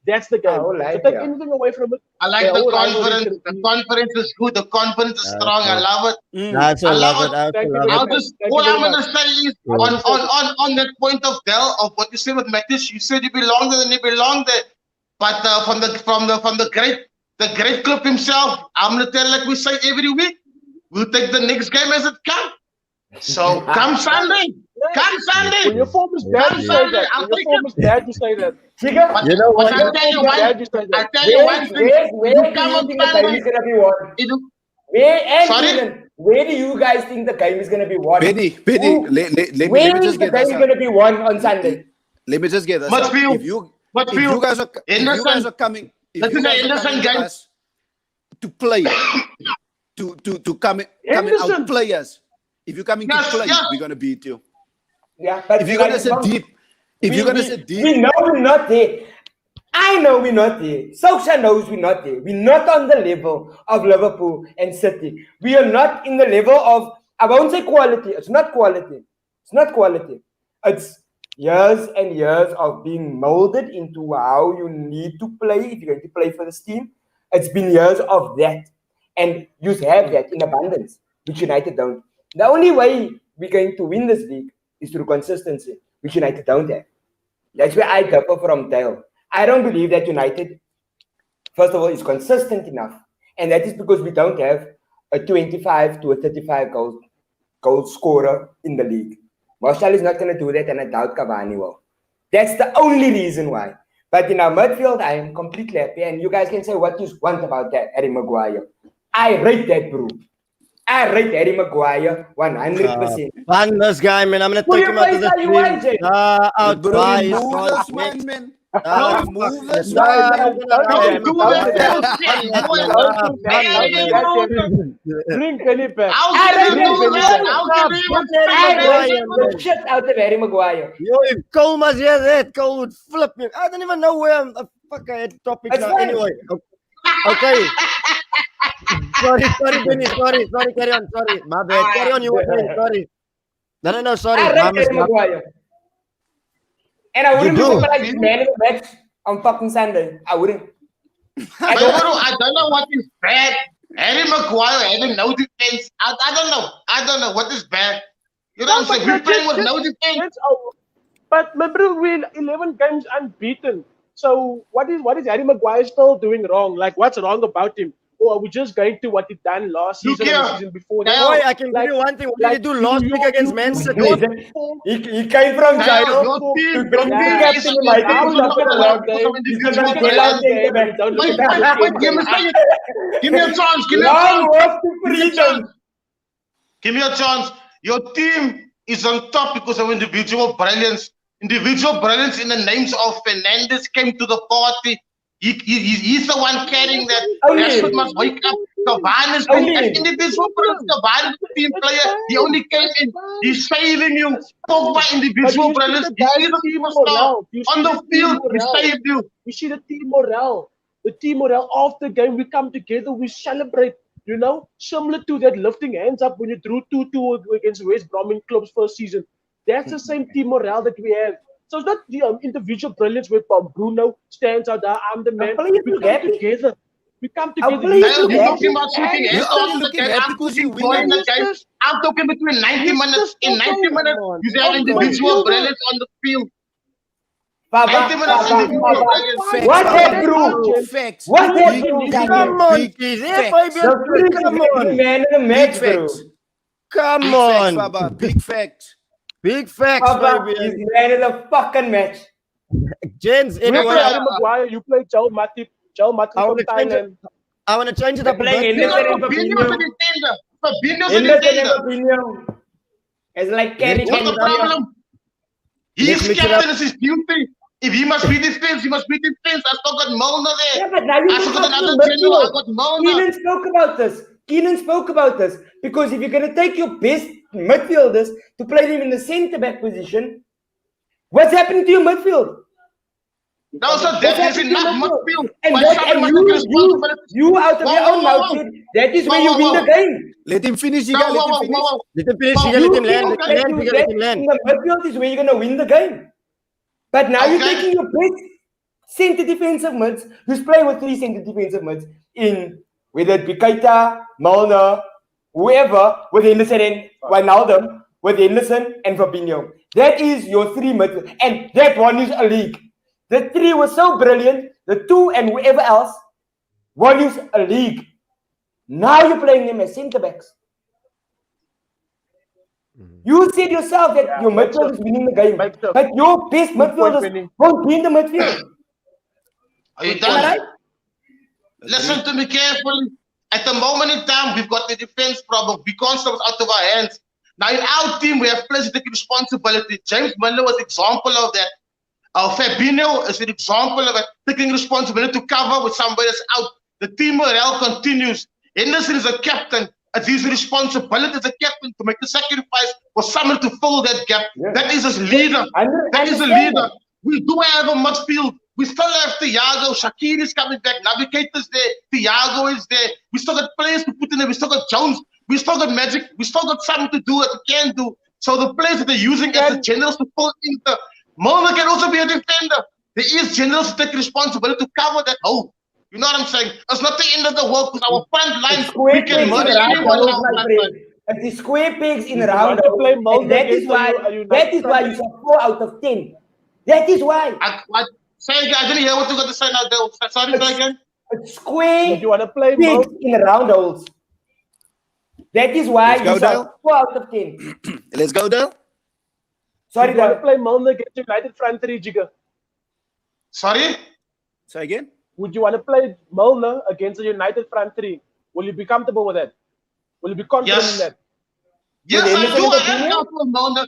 That's the game. So take anything away from it. I like the confidence. The confidence is good. The confidence is strong. I love it. I love it. All I'm gonna say is on that point of Dell of what you said with Mattis, you said you belong there and you belong there. But from the great club himself, I'm gonna tell like we say every week, we'll take the next game as it comes. So come Sunday. Come Sunday. When your form is bad, you say that. When your form is bad, you say that. Jigga, you know what? I tell you one thing. Where do you think the game is gonna be won? Where do you guys think the game is gonna be won? Benny, let me just get this. Where is the game gonna be won on Sunday? Let me just get this. If you guys are coming, to play, to come and outplay us. If you're coming to play, we're gonna beat you. Yeah, but if you're gonna sit deep, we know we're not there. I know we're not there. Solskjaer knows we're not there. We're not on the level of Liverpool and City. We are not in the level of, I won't say quality. It's not quality. It's not quality. It's years and years of being molded into how you need to play if you're going to play for this team. It's been years of that. And you have that in abundance, which United don't. The only way we're going to win this league is through consistency, which United don't have. That's where I differ from Dale. I don't believe that United, first of all, is consistent enough. And that is because we don't have a 25 to a 35 goal scorer in the league. Martial is not going to do that, and I doubt Cavani will. That's the only reason why. But in our midfield, I am completely happy. And you guys can say what you want about that, Harry Maguire. I rate that, bro. I rate Harry Maguire 100%. Fun this guy, man. I'm gonna take him out to the stream. Out by his man. Move this Bring Benni back. Shit out of Harry Maguire. Yo, if Cole must hear that, Cole would flip me. I don't even know where I'm. Fuck, I had topic now. Anyway, okay. Sorry, Benni. Sorry, carry on. Sorry, my bad. Carry on, you were saying. Sorry. No, sorry. I rate Harry Maguire. And I wouldn't be like man of the match on fucking Sunday. I wouldn't. I don't know what is bad. Harry Maguire having no defense. I don't know what is bad. You know what I'm saying? We're playing with no defense. But remember, we're 11 games unbeaten. So what is Harry Maguire still doing wrong? Like, what's wrong about him? Or are we just going to what he done last season or the season before that? Boy, I can tell you one thing. What did he do last week against Man City? He came from China to bring the captain Give me a chance. Give me a chance. Your team is on top because of individual brilliance. Individual brilliance in the names of Fernandes came to the party. He's the one carrying that. Rashford must wake up. Cavani is an individual brilliance. Cavani is a team player. He only came in. He's saving you. Talk by individual brilliance. He's the superstar. On the field, he saved you. You see the team morale. The team morale after the game, we come together, we celebrate. You know, similar to that lifting hands up when you drew 2-2 against West Brom in club's first season. That's the same team morale that we have. So it's not the individual brilliance where Bruno stands out there. I'm the man. We come together. We come together. You're talking about shooting heads off the game. I'm talking between 90 minutes. In 90 minutes, you have individual brilliance on the field. 90 minutes individual brilliance. What that group? Facts. What that group? Come on, kids. Come on. Man of the match, bro. Come on. Baba. Big facts. Big facts, baby. He's man of the fucking match. Gents, You anyway. play Harry Maguire, you play Joe Matip from Thailand. I want to change it up a bit. It's like carrying. What's the problem? His captain is his duty. If he must be defense, he must be defense. I still got Milner there. Yeah, but now you I still got talk another about general. I midfield. got Milner. Keenan spoke about this. Because if you're going to take your best midfielders to play them in the centre-back position, what's happening to your midfield? No, so that is enough midfield. And, But that, someone and must take responsibility. you out of your own mouth said, that is where you win the game. Let him finish, No, Jigga. Let him whoa, finish. whoa, whoa. Let him finish. Well, Jigga, let him You land. think Let him land. that Jigga, let him in land. the midfield is where you're going to win the game. But now you're Okay. taking your best centre defensive mids, who's playing with 3 centre defensive mids, in whether it be Keita, Milner, whoever, with Henderson and Wijnaldum, with Henderson and Fabinho. That is your 3 midfield. And that one is a league. The 3 was so brilliant. The 2 and whoever else, one is a league. Now you're playing them as centre backs. You said yourself that your midfield is winning the game, but your best midfielders won't be in the midfield. Are you Am I done? right? Listen to me carefully. At the moment in time, we've got the defense problem. We can't stop it out of our hands. Now, in our team, we have players who take responsibility. James Milner was an example of that. Fabinho is an example of it, taking responsibility to cover with somebody that's out. The team morale continues. Henderson is a captain. It's his responsibility as a captain to make the sacrifice for someone to fill that gap. Yeah. That is his leader. That is a leader. We do have a midfield. We still have Thiago. Shaqiri is coming back. Navigator's there. Thiago is there. We still got players to put in there. We still got Jones. We still got Magic. We still got something to do that we can do. So the players that they're using as the generals to pull in the Milner can also be a defender. There is generals to take responsibility to cover that hole. You know what I'm saying? It's not the end of the world because our front line, we can murder anyone in our front line. It's the square pegs in You round want to play holes, Milner and that is against why a United that is why you saw 4 out of 10. That is why. Say again, I didn't hear what you got to say now. Sorry, say again. It's square You want to play pegs Milner? in round holes. That is why Let's go, you saw Dale. 4 out of 10. Let's go, Dale. Sorry, You want to Dale. play Milner against United front 3, Jigga? Sorry? Say again. Would you want to play Milner against the United front 3? Will you be comfortable with that? Will you be confident Yes. in that? Yes, With I Henderson do. in I the am team? comfortable with Milner.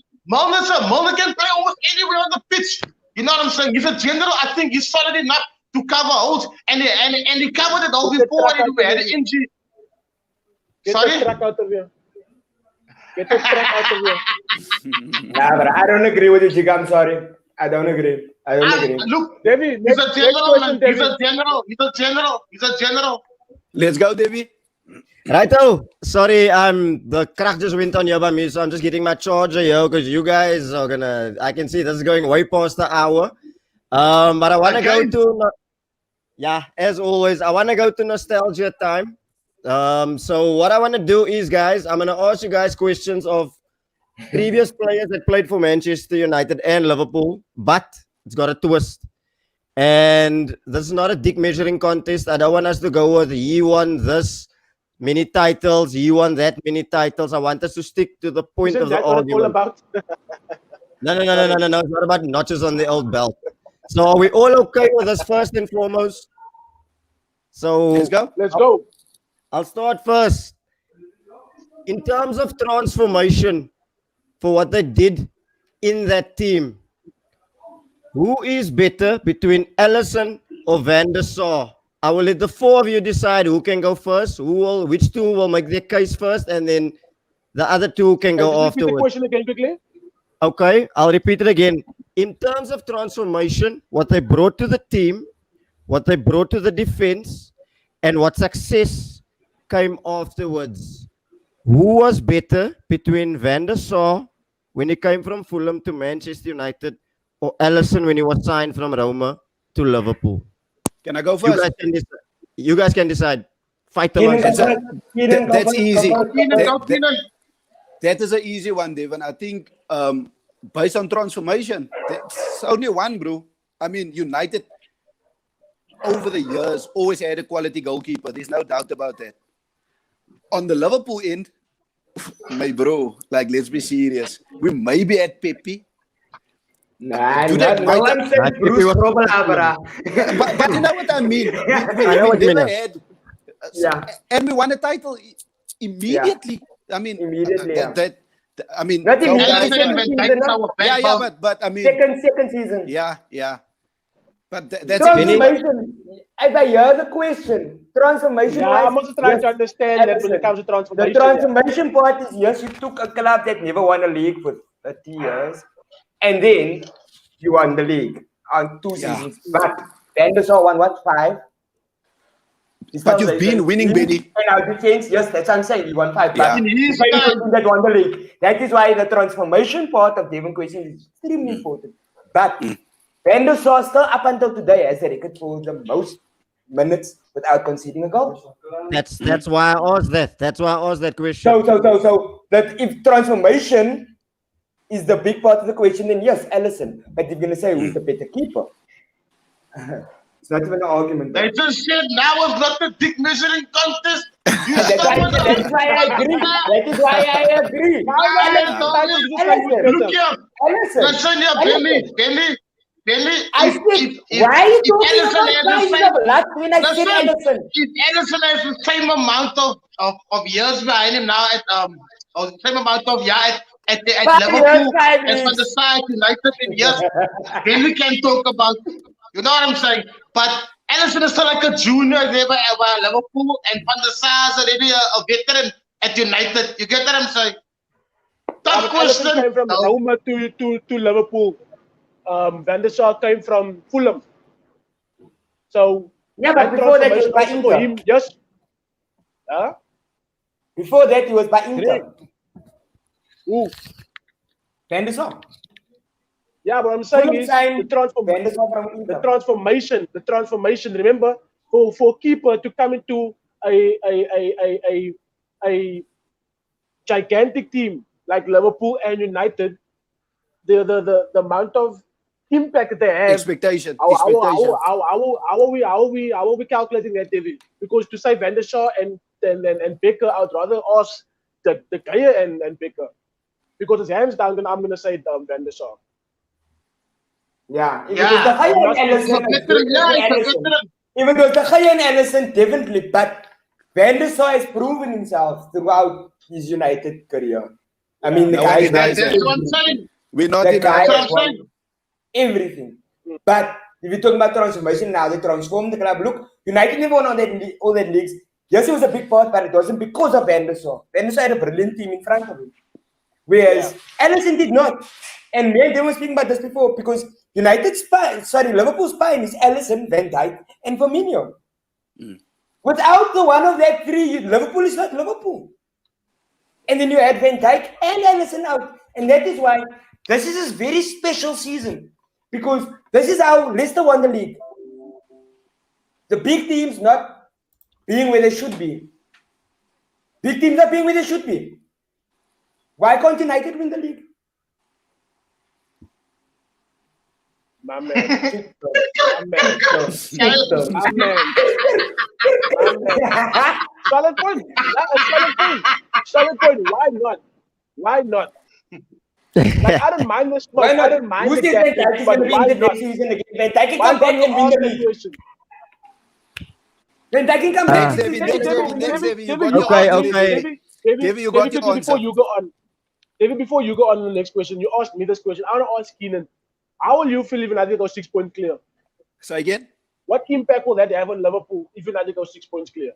Milner can play almost anywhere on the pitch. You know what I'm saying? He's a general. I think he's solid enough to cover holes. And he covered it all Get the before truck out we of had an here. injury. Get Sorry? the truck out of here. Get the truck out of here. Nah, but I don't agree with you, Jigga. I'm sorry. I don't agree. Look, David, he's next a general, question, man. He's David. a general. He's a general. He's a general. Let's go, Davey. Righto. Sorry, the crack just went on here by me, so I'm just getting my charger here because you guys are gonna. I can see this is going way past the hour. But I want to Okay. go to. Yeah, as always, I want to go to nostalgia time. So what I want to do is, guys, I'm gonna ask you guys questions of previous players that played for Manchester United and Liverpool, but it's got a twist. And this is not a dick measuring contest. I don't want us to go with he won this many titles, he won that many titles. I want us to stick to the point Isn't of the that what it's all argument. about? No. It's not about notches on the old belt. So are we all okay with this first and foremost? So Let's go. Let's go. I'll start first. In terms of transformation for what they did in that team, who is better between Alisson or Van der Sar? I will let the 4 of you decide who can go first, which 2 will make their case first, and then the other 2 can go Just repeat the afterwards. question again quickly. Okay, I'll repeat it again. In terms of transformation, what they brought to the team, what they brought to the defense, and what success came afterwards. Who was better between Van der Sar when he came from Fulham to Manchester United, or Alisson when he was signed from Roma to Liverpool? Can I go You first? guys can decide. You guys can decide. Fight Keenan, amongst go yourselves. first. That's easy. That That is an easy one, Devon. I think based on transformation, there's only one, bro. I mean, United over the years always had a quality goalkeeper. There's no doubt about that. On the Liverpool end, my bro, like, let's be serious. We maybe had Pepe. Nah, Do no that one right said up. Bruce Probelabra. But you know what I mean? I know what you never mean. had. Yeah. And we won a title immediately. I mean, Immediately, yeah. I mean, Not so- immediately. Alisson and Van Dijk is our yeah, backbone. but I mean, Second season. yeah. But that's it. Transformation. If I hear the question, transformation. Yeah, I'm also trying to understand that when it comes to transformation. The transformation part is yes, you took a club that never won a league for 30 years, and then you won the league on 2 seasons. But Van der Sar won what, 5? But you've been winning, Benni. And our defense, yes, that's what I'm saying. He won 5. Yeah. But he's that won the league. That is why the transformation part of Devon question is extremely important. But Van der Sar still up until today has a record for the most minutes without conceding a goal. That's why I asked that. That's why I asked that question. So that if transformation is the big part of the question, then yes, Alisson. But you're gonna say who's the better keeper? It's not even an argument. They just said now is not the dick measuring contest. That's why I agree. That is why I agree. Look here. Listen here, Benni. I think why are you talking about price of luck when I said Alisson? If Alisson has the same amount of years behind him now or the same amount of years at Liverpool as for the side United in years, then we can talk about, you know what I'm saying? But Alisson is still like a junior there by Liverpool, and Van der Sar is already a veteran at United. You get what I'm saying? Tough question. Came from Roma to Liverpool. Van der Sar came from Fulham. So yeah, but before that he was by Inter. Yes. Before that he was by Inter. Who? Van der Sar. Yeah, what I'm saying is the transformation. Remember, for a keeper to come into a gigantic team like Liverpool and United, the amount of impact that they have. Expectation. How are we calculating that, David? Because to say Van der Sar and Becker, I'd rather ask the Gaya and Becker. Because it's hands down, then I'm gonna say Van der Sar. Yeah, even though the Gaya and Alisson definitely, but Van der Sar has proven himself throughout his United career. I mean, the guy we're not the guy has won everything. But if you're talking about transformation now, they transformed the club. Look, United never won all that leagues. Yes, it was a big part, but it wasn't because of Van der Sar. Van der Sar had a brilliant team in front of him. Whereas Alisson did not. And me and them were speaking about this before, because Liverpool's spine is Alisson, Van Dijk, and Firmino. Without the one of that three, Liverpool is not Liverpool. And then you add Van Dijk and Alisson out. And that is why this is a very special season. Because this is how Leicester won the league. The big teams not being where they should be. Big teams not being where they should be. Why can't United win the league? My man. Solid point. Solid point. Why not? Like, I don't mind this. Why not? I don't mind Who's the this Van gap, Dijk is but going to why win the not? next season again? Van Dijk can Why come back don't you and win ask the that league. question? Van Dijk can come back. David, you got your answer. David, before you go on to the next question, you asked me this question. I want to ask Keanan, how will you feel if United goes 6 points clear? So again? What impact will that have on Liverpool if United goes 6 points clear?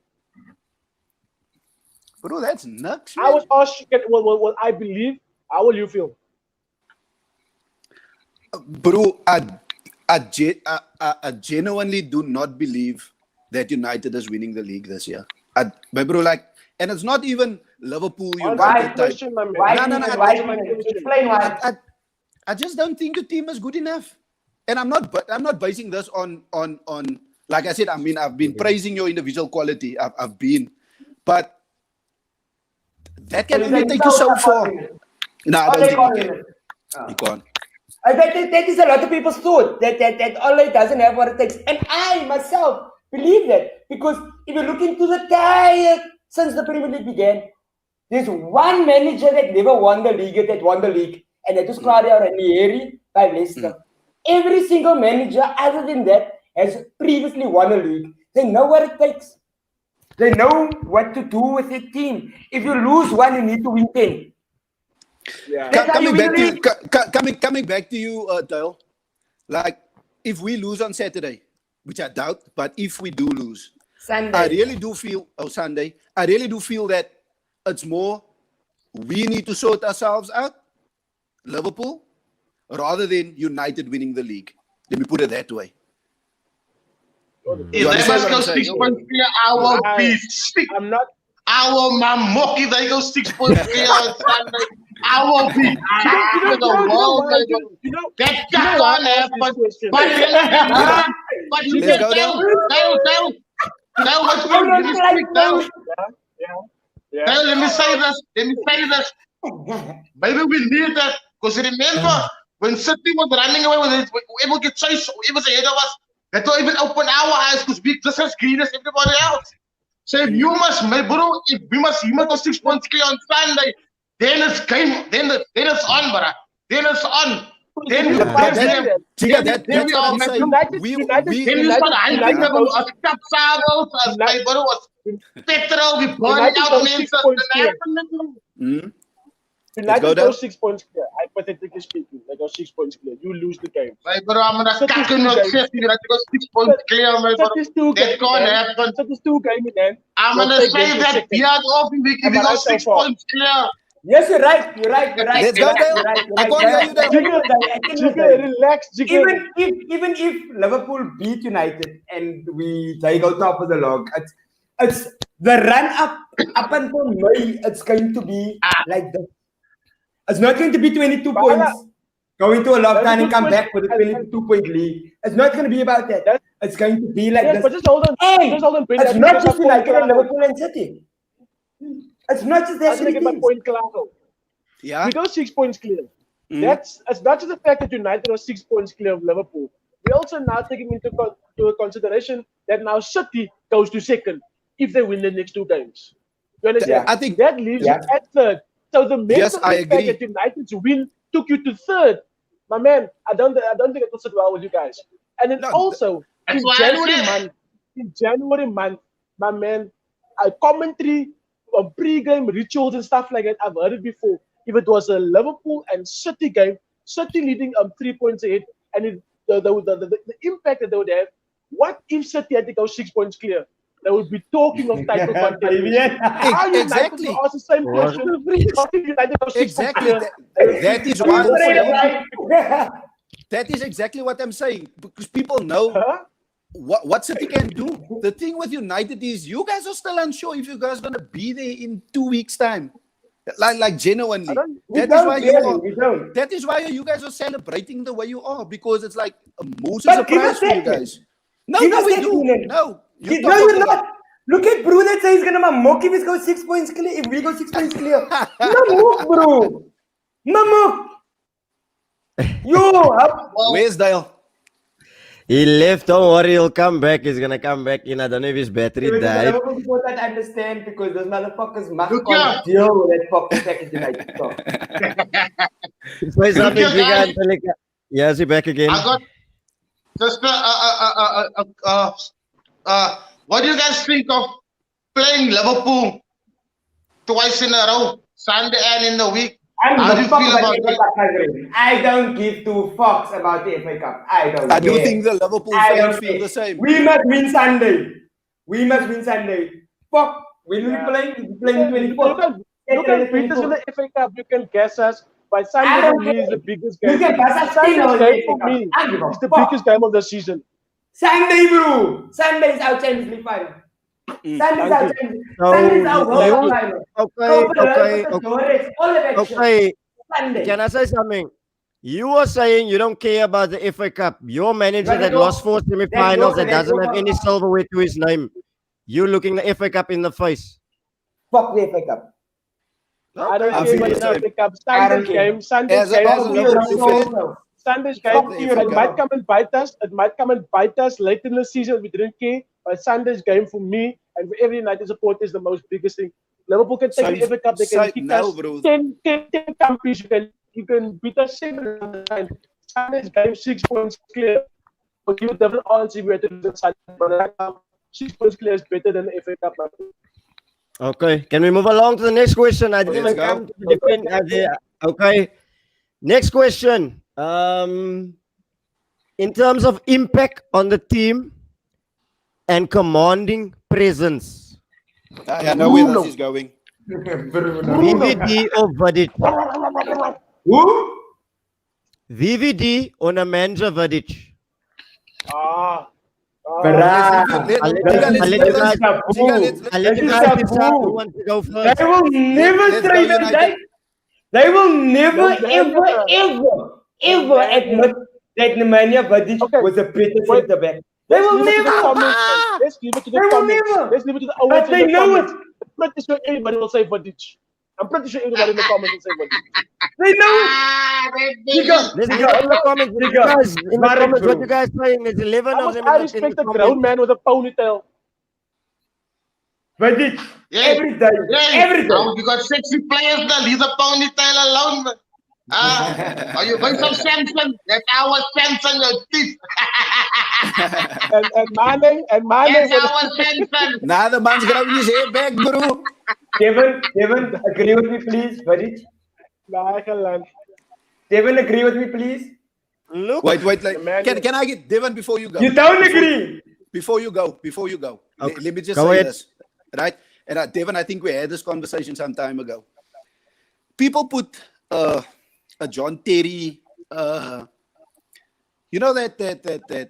Bro, that's nuts. I was asked, well, I believe, how will you feel? Bro, I genuinely do not believe that United is winning the league this year. But bro, like, and it's not even Liverpool United type. Explain why. I just don't think the team is good enough. And I'm not basing this on like I said, I mean, I've been praising your individual quality. I've been, but that can only take you so far. No, I don't think you can. That is a lot of people's thought that Ole doesn't have what it takes, and I myself believe that, because if you look into the entire since the Premier League began, there's one manager that never won the league and that was Claudio Ranieri by Leicester. Every single manager other than that has previously won a league. They know what it takes. They know what to do with their team. If you lose one, you need to win 10. Yeah. Coming back to you, Dale. Like, if we lose on Saturday, which I doubt, but if we do lose, Sunday. I really do feel, Sunday, I really do feel that it's more we need to sort ourselves out, Liverpool, rather than United winning the league. Let me put it that way. If You they understand must what go I'm 6 saying? points clear, I will be sick. I'm not. I will mamok if they go 6 points clear on Sunday. I will be happy with the world. That can't happen. But you Let's can go tell, down. tell what's good. Let me speak now. Let me say this. Maybe we need that. Because remember, when City was running away, when they were able to get chased, it was ahead of us. That will even open our eyes because we just as green as everybody else. So if you must, my bro, if we must go 6 points clear on Sunday, then it's game. Then it's on, brother. Then it's on. Then we That's what I'm saying. Then you start hunting them as cup saddles, as my bro, as petrol. We burn out men. United go 6 points clear. Hypothetically speaking, they go 6 points clear. You lose the game. My bro, I'm gonna stack in your chest. You have to go 6 points clear, my bro. That can't happen. That is 2 games, man. I'm gonna save that beard off if you go 6 points clear. Yes, you're right. Let's go, Dale. I can't hear you, Dale. Jigga, relax, Jigga. Even if Liverpool beat United and they go top of the log, it's the run up until May. It's going to be like this. It's not going to be 22 points. Go into a lockdown and come back with a 22-point lead. It's not going to be about that. It's going to be like this. But just hold on. It's not just United and Liverpool and City. It's not just that. I'm going to get my point clear. Yeah. We go 6 points clear. It's not just the fact that United are 6 points clear of Liverpool. We're also now taking into consideration that now City goes to second if they win the next 2 games. You understand? I think that leaves you at third. So the mental I fact that United's win took you to third, my man. I don't think it will sit well with you guys. And then also in January month, my man, a commentary on pre-game rituals and stuff like that. I've heard it before. If it was a Liverpool and City game, City leading 3 points ahead, and the impact that they would have. What if City had to go 6 points clear? They would be talking of title contenders. Exactly. Ask the same question. Exactly. That is why. That is exactly what I'm saying. Because people know what City can do. The thing with United is you guys are still unsure if you guys are going to be there in 2 weeks' time. Like genuinely. That is why you guys are celebrating the way you are. Because it's like a Moses surprise for you guys. No, we do. No. You're not. Look at Bro that says he's gonna mamok if he goes 6 points clear. If we go 6 points clear, mamok, bro. Mamok. Where's Dale? He left. Don't worry, he'll come back. He's gonna come back in. I don't know if his battery died. I understand because those motherfuckers can't deal with that fucking package United. Say something, Jigga, Angelica. Yeah, is he back again? I got just what do you guys think of playing Liverpool twice in a row, Sunday and in the week? How do you feel about that? I don't give 2 fucks about the FA Cup. I do think the Liverpool fans feel the same. We must win Sunday. Fuck. When we playing 24. You can beat us in the FA Cup. You can guess us. But Sunday for me is the biggest game. You can guess us. Sunday's game for me is the biggest game of the season. Sunday, bro. Sunday is our Champions League final. Sunday's our World Cup final. Okay. Can I say something? You were saying you don't care about the FA Cup. Your manager that lost 4 semi-finals that doesn't have any silverware to his name. You looking the FA Cup in the face. Fuck the FA Cup. I don't care about the FA Cup. Sunday's game, it might come and bite us. It might come and bite us late in the season. We didn't care. But Sunday's game for me and for every United supporter is the most biggest thing. Liverpool can take the FA Cup. They can kick us 10 countries. You can beat us 7 times. Sunday's game 6 points clear. I'll give a different answer if we had to lose on Sunday. But right now, 6 points clear is better than the FA Cup. Okay, can we move along to the next question? I didn't come to defend. Okay, next question. In In terms of impact on the team and commanding presence, I know where this is going. VVD or Vidic? Who? VVD or Nemanja Vidic? Bruh. I'll let you guys decide who wants to go first. They will never let's try go, Van United. Dijk. They will never, Don't ever admit that Nemanja Vidic Okay. was a better Wait. centre back. They will Let's leave it to the never. comments, man. Let's leave it to the They will comments. never. Let's leave it to the But they know comments. it. I'm pretty sure everybody will say Vidic. I'm pretty sure everybody in the comments will say Vidic. They know it. Jigga, Let's Jigga, in the comments. Jigga. Guys, in the Mark, comments, what bro. you guys saying? There's 11 How of much them I in the respect a comments. grown man with a ponytail. Vidic. Yeah. Every day. Every day. Now you got sexy players now. Leave the ponytail alone, man. Are you going some Samson? That's our Samson, your teeth. And my name That's our Samson. Nah, the man's grabbing his hair back, bro. Kevin, agree with me, please, Vidic. I can learn. Devin, agree with me, please. Look. Wait, like, Man, can I get Devon before you go? You don't agree. Before you go. Okay. Let me just Go say ahead. this, right? And Devon, I think we had this conversation some time ago. People put a John Terry, you know that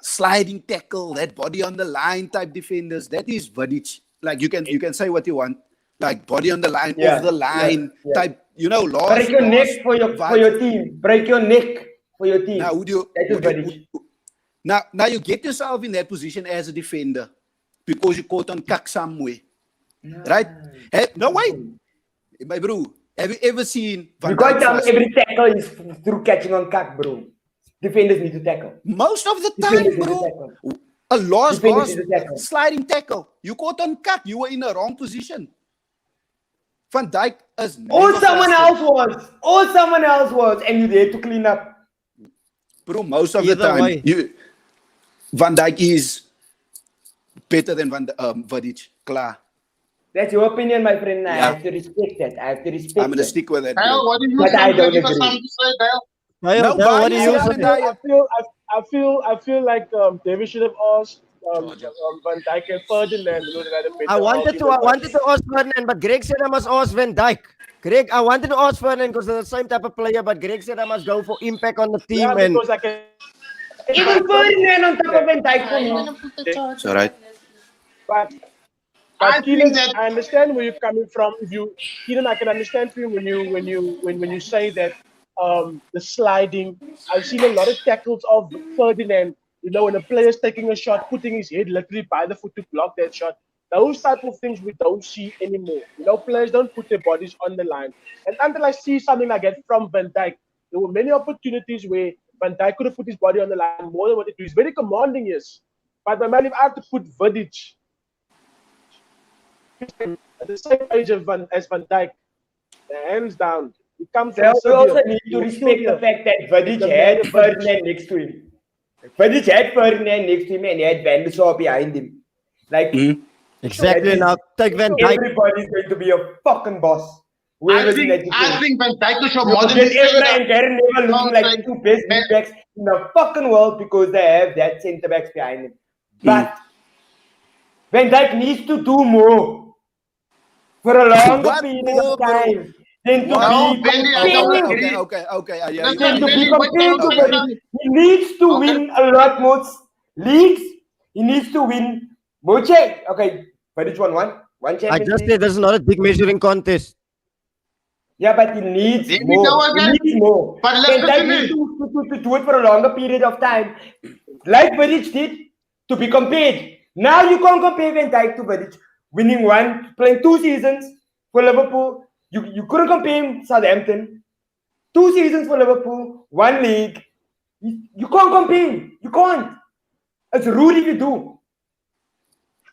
sliding tackle, that body on the line type defenders. That is Vidic. Like you can say what you want, like body on the line, Yeah, off the line yeah. type. You know, Break your neck for your team. Break your neck for your team. Now, That is Vidic. now you get yourself in that position as a defender because you caught on cuck somewhere, right? No, wait, my bro. Have you ever seen Van You can't Dijk tell me fast? every tackle is through catching on cuck, bro. Defenders need to tackle. Most of the Defenders time, need to bro. tackle. A lost Defenders pass, need to tackle. sliding tackle. You caught on cuck. You were in the wrong position. Van Dijk is Or never someone faster. else was, and you there to clean up. Bro, most of the Either time, way. Van Dijk is better than Vidic. Klaar. That's your opinion, my friend. I Yeah. have to respect that. I'm gonna stick with that. Dale, Bro. what do you But I say? don't Give us agree. something to say, Dale. Dale, No, what do why you is say? it- I feel like David should have asked Van Dijk and Ferdinand. You know, that had a better I wanted argument. to ask Ferdinand, but Greg said I must ask Van Dijk. Greg, I wanted to ask Ferdinand because they're the same type of player, but Greg said I must go for impact on the team. Yeah, And because I can. Even Ferdinand on top of Van Dijk for me. It's all right. But I think Keanan, that- I understand where you're coming from. Keanan, I can understand you when you say that the sliding. I've seen a lot of tackles of Ferdinand. You know, when a player's taking a shot, putting his head literally by the foot to block that shot. Those type of things we don't see anymore. You know, players don't put their bodies on the line. And until I see something like that from Van Dijk, there were many opportunities where Van Dijk could have put his body on the line more than what he do. He's very commanding, yes. But my man, if I have to put Vidic at the same age as Van Dijk, hands down, he comes from We also Serbia. need to He'll respect kill the you. fact that Vidic The had man of Ferdinand next to him. Vidic had Ferdinand next to him and he had Van der Sar behind him. Like, exactly. Now take Van Dijk. everybody's going to be a fucking boss. I think Van Dijk is your You modern get Evra defender. and Garen never looking like the two best wing backs in the fucking world because they have that centre backs behind them. But Van Dijk needs to do more for a longer What period more, of bro? time than to No, be Benni, I don't competing. agree. Okay. Yeah, Listen, Than to be Benni, wait, compared to okay, Vidic. He needs to Okay. win a lot more leagues. He needs to win more. Okay, Vidic won one I Champions just League. said this is not a big measuring contest. Yeah, but he needs There we go more. again. He needs more. But Van listen to Dijk me. needs to do it for a longer period of time, like Vidic did, to be compared. Now you can't compare Van Dijk to Vidic. Playing 2 seasons for Liverpool. You couldn't compare him Southampton. 2 seasons for Liverpool, 1 league. You can't compare him. You can't. It's rude if you do.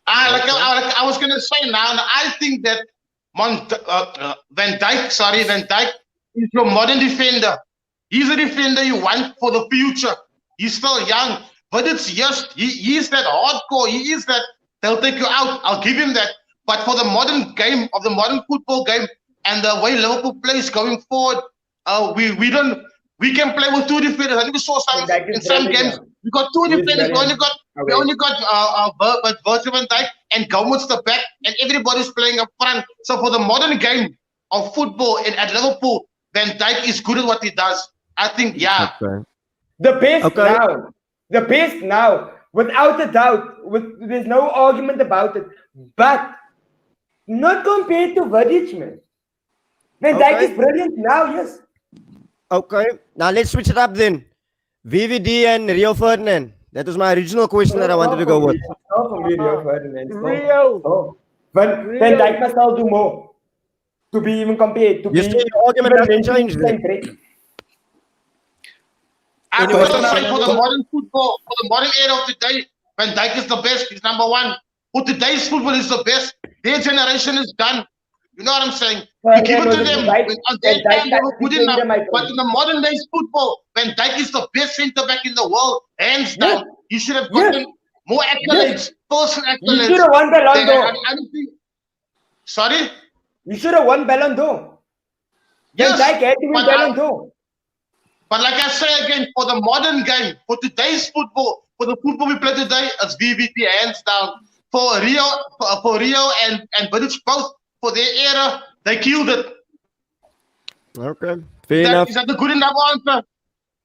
I was gonna say now, I think that Van Dijk is your modern defender. He's a defender you want for the future. He's still young, but it's just he is that hardcore. He is that they'll take you out. I'll give him that. But for the modern game of the modern football game and the way Liverpool plays going forward, we don't. we can play with two defenders. I think we saw some Van Dijk is in some brilliant, games. yeah. We got two He is defenders. We only brilliant. got Virgil van Dijk and Gomez the back, and everybody's playing up front. So for the modern game of football and at Liverpool, Van Dijk is good at what he does. I think, yeah. Okay. The best Okay. now. The best now. Without a doubt. There's no argument about it. But not compared to Vidic, man. Van Dijk Okay. is brilliant now, yes. Okay, now let's switch it up then. VVD and Rio Ferdinand. That was my original question that I wanted to go with. Oh, from Rio Ferdinand. Rio. Oh. Van Dijk must all do more to be even compared. To You be see, the argument even doesn't change mentioned then. in the I Anyway, would say so- for the modern football, for the modern era of today, Van Dijk is the best. He's number one. For today's football is the best. Their generation is done. You know what I'm saying? You give it to them. On their time, they were good enough. But in the modern days football, Van Dijk is the best centre back in the world, hands down. He should have gotten more accolades, personal You accolades. should have won Ballon d'Or. I don't think. Sorry. You should have won Ballon d'Or. Van Yes, Dijk had to win but Ballon d'Or. But like I say again, for the modern game, for today's football, for the football we play today, it's VVT hands down. For Rio and Vidic both, for their era, they killed it. Okay, fair enough. Is that a good enough answer?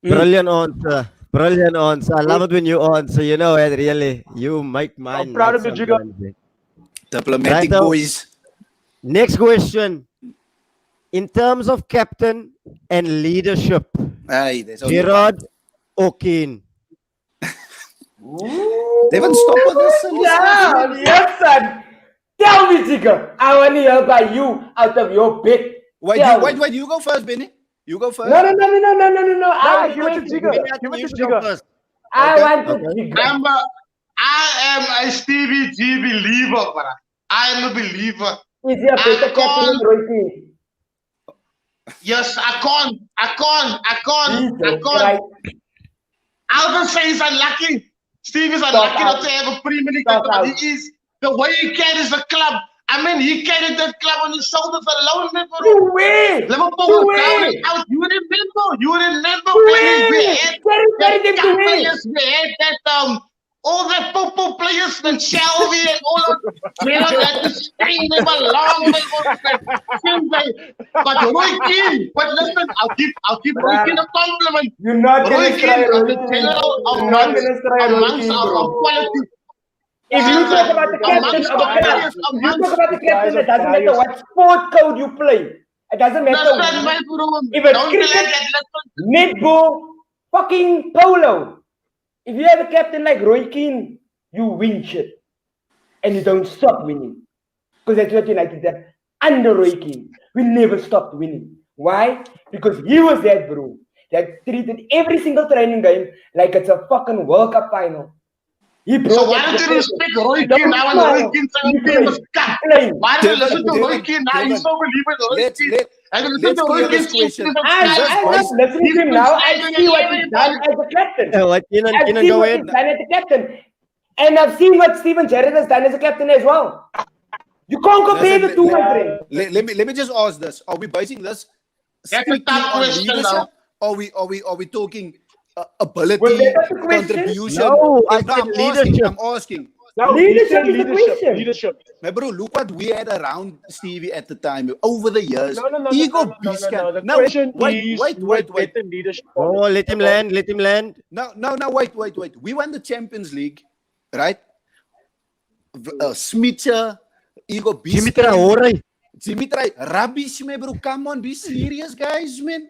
Brilliant answer. Brilliant answer. I love it when you answer. You know it, really. You make mine. I'm proud of nice you, Jigga. sometimes. Diplomatic Right now. boys. Next question. In terms of captain and leadership, Aye, there's only Gerard or Keane? They haven't stopped with this. Yeah, yes, son. Tell me, Jigga. I want to hear by you out of your bed. Wait, Tell wait, me. wait. You go first, Benny. You go first. No. I Nah, give it to want Jigga. Maybe I Give think it you to should go Jigga. first. I want to Okay. Jigga. I am a Stevie G believer, brother. I am a believer. Is he a better captain than Roy Keane? Yes, I can't. Jesus Christ. Alvin say he's unlucky. Steve is unlucky not to have a Premier League Stop captain. out. He is. The way he carries the club. I mean, he carried that club on his shoulders alone. No way. Liverpool No was down way. and out. You remember No when we way. had Carry them that to win. players, we had that all the football players and Shelby and all of you know that is staying them along. But Roy Keane, but listen, I'll give Roy Keane a compliment. You're not Roy going to Keane try is Roy the Keane. general You're not going to try Roy amongst Keane, our bro. quality. If you talk about the captain Amongst of a our club, players, if you talk about the You guys captain, it are doesn't matter biased. what sport code you play. It doesn't That's matter not my room. if it's Don't be like cricket, that. Listen. netball, fucking polo. If you have a captain like Roy Keane, you win shit. And you don't stop winning. Because that's what United did. Under Roy Keane, we never stopped winning. Why? Because he was that bro that treated every single training game like it's a fucking World Cup final. He brought So why that don't you to the respect Roy Don't Keane now when smile. Roy Keane He 17 was played. cut? Playing. Why don't you listen to Devin, Roy Keane now? He's so believer in Roy Let's Keane. let And you let's listen to Roy clear this Keane. question. I'm not listening to him now. I see what he's done as a captain. What, Keanan, I've Keanan, seen go what ahead. he's done as a captain. And I've seen what Steven Gerrard has done as a captain as well. You can't compare Listen, the two, my friend. Let me just ask this: are we basing this That's a strictly tough on question leadership, now. or are we talking ability, Was that the question? contribution? No, I said I'm leadership. asking. No, Leadership is the leadership. question. Leadership. My bro, look what we had around Stevie at the time. Over the years, No. ego The question is wait. better leadership. Oh, let him land. Let him land. No, wait. We won the Champions League, right? Smitha, ego Dimitra, alright. Dimitra, rubbish, man, bro. Come on, be serious, guys, man.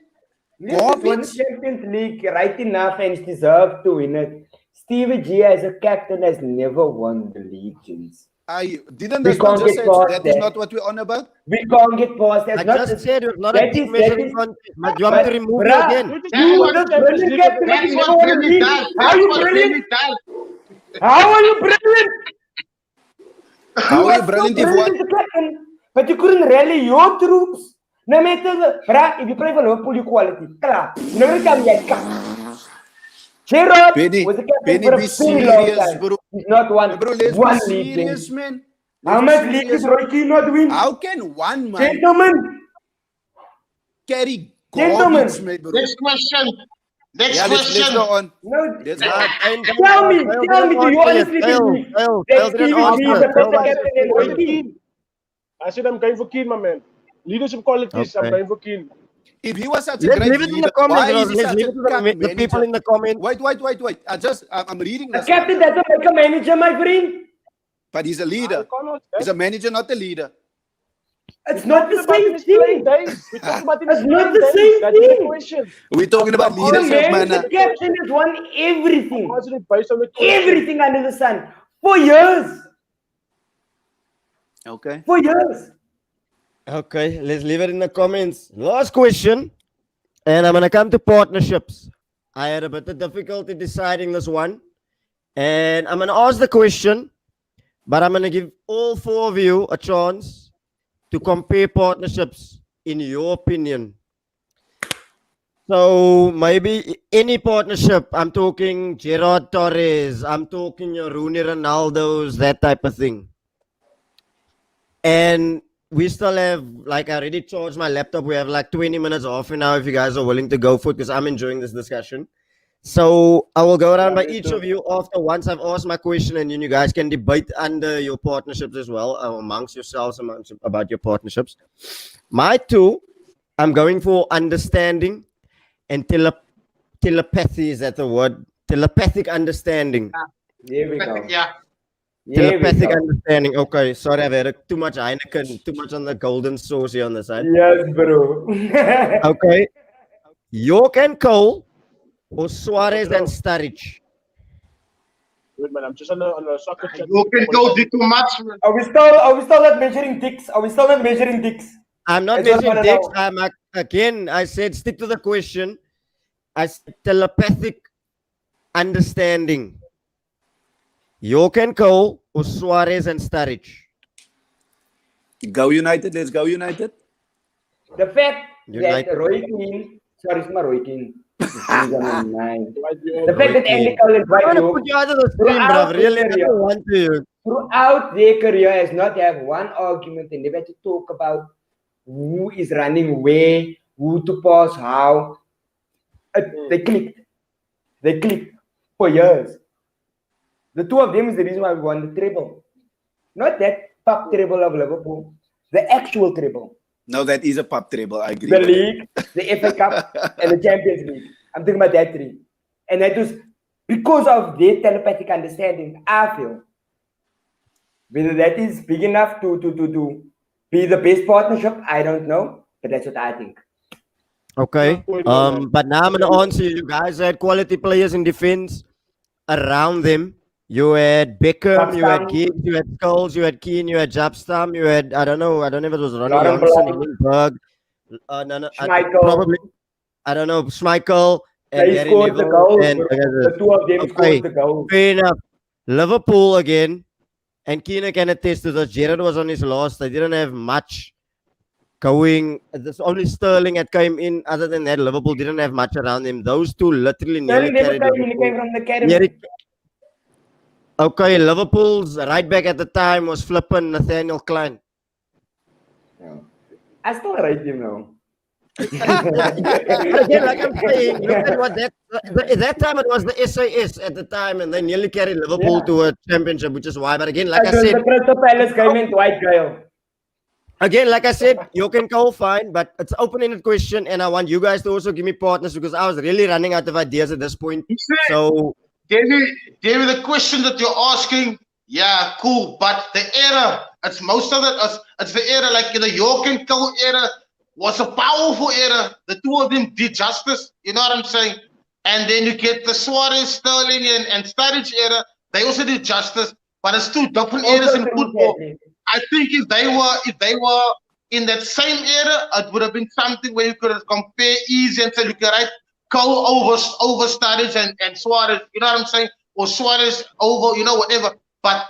Yes, won the Garbage. Champions League right enough and deserved to win it. Stevie G as a captain has never won the league, gents. I didn't We just not can't just get say past that is that. not what we're on about. We can't get past that. I Not just said it's not a that big is- measuring that is- contest. But you want me to remove it Bruh, again? You, this brilliant captain, That's you what never won a Benny league. does. How That's you what brilliant? Benny does. How are you brilliant? How are you brilliant if what? as a captain, but you couldn't rally your troops. No matter the, bruh, if you play for Liverpool, you quality. Clap. You never come yet. Gerrard Benny, was a captain Benny, for a be very long serious, time. bro. He's not one. Bro, let's one be league. serious, Benny. man. How Let's much be league serious. is Roy Keane not win? How can one man Gentlemen, carry Gentlemen. garbage, mate, bro. Next question. Next Yeah, let's question. go on. No, Let's tell me, do you honestly believe that Stevie G is the better captain than Roy Keane? I said I'm going for Keane, my man. Leadership qualities, I'm Okay. going for Keane. If he was such a Let's great leave it in leader, the comments, why is Ross. he Let's such leave a it to the people manager? in the comments. Wait. I'm reading A this. captain doesn't make a manager, my friend. But he's a leader. He's a manager, not a leader. It's not the same thing. We talked about him It's his not playing the days. same That's the thing. question. We're talking about The leadership, man, man. the captain has won everything. Answer it based on the question. Everything under the sun. For years. Okay. For years. Okay, let's leave it in the comments. Last question. And I'm going to come to partnerships. I had a bit of difficulty deciding this one. And I'm going to ask the question, but I'm going to give all four of you a chance to compare partnerships in your opinion. So maybe any partnership. I'm talking Gerard Torres. I'm talking your Rooney Ronaldo's, that type of thing. And we still have, like, I already charged my laptop. We have like 20 minutes off now if you guys are willing to go for it, because I'm enjoying this discussion. So I will go around by each of you after once I've asked my question, and then you guys can debate under your partnerships as well, amongst yourselves, about your partnerships. My two, I'm going for understanding and telepathy. Is that the word? Telepathic understanding. There we go. Yeah. Telepathic understanding. Okay, sorry, I've had too much Heineken, too much on the golden sauce here on the side. Yes, bro. Okay. York and Cole or Suarez and Sturridge? Wait, man, I'm just on a soccer chat. You can go do too much, man. Are we still not measuring dicks? I'm not I just measuring wanna dicks. know. Again, I said stick to the question. I said telepathic understanding. York and Cole or Suarez and Sturridge? Go United. Let's go United. The fact United. that Roy Keane, sorry, it's not Roy Keane. He's on my mind. The Roy fact that Keane. Andy Cole and I'm Dwight going to York put you out of the stream, throughout bro. Really, I their career, don't want to. throughout their career has not have one argument and never had to talk about who is running where, who to pass, how. They clicked for years. The two of them is the reason why we won the treble. Not that pop treble of Liverpool, the actual treble. No, that is a pub treble. I agree. The league, the FA Cup, and the Champions League. I'm talking about that three. And that was because of their telepathic understanding, I feel. Whether that is big enough to be the best partnership, I don't know. But that's what I think. Okay. But now I'm gonna answer you. You guys had quality players in defense around them. You had Beckham, you had Giggs, you had Scholes, you had Keane, you had Jabstam, you had I don't know if it was Ronnie Lauren Johnson, Blanc. Berg, Schmeichel. probably I don't know, Schmeichel and They Gary scored the Neville goals. and The two of them Okay. scored the goals. fair enough. Liverpool again, and Keanan can attest to this. Gerrard was on his last. They didn't have much going. There's only Sterling that came in. Other than that, Liverpool didn't have much around them. Those two literally nearly Sterling never carried came in, he Liverpool. came from the academy. Nearly- Okay, Liverpool's right back at the time was flipping Nathaniel Klein. Yeah. I still rate him now. But again, like I'm saying, look at what that time it was the SAS at the time, and they nearly carried Liverpool to a championship, which is why. But again, like I said, the Crystal Palace came in Dwight Gale. Again, like I said, you can call fine, but it's an open-ended question, and I want you guys to also give me partners because I was really running out of ideas at this point. So, David, the question that you're asking, yeah, cool, but the era, it's most of it, it's the era, like the York and Cole era was a powerful era. The two of them did justice, you know what I'm saying? And then you get the Suarez, Sterling, and Sturridge era, they also did justice, but it's two different eras in football. I think if they were in that same era, it would have been something where you could have compared easy and say, look, right, Cole over Sturridge and Suarez, you know what I'm saying? Or Suarez over, you know, whatever. But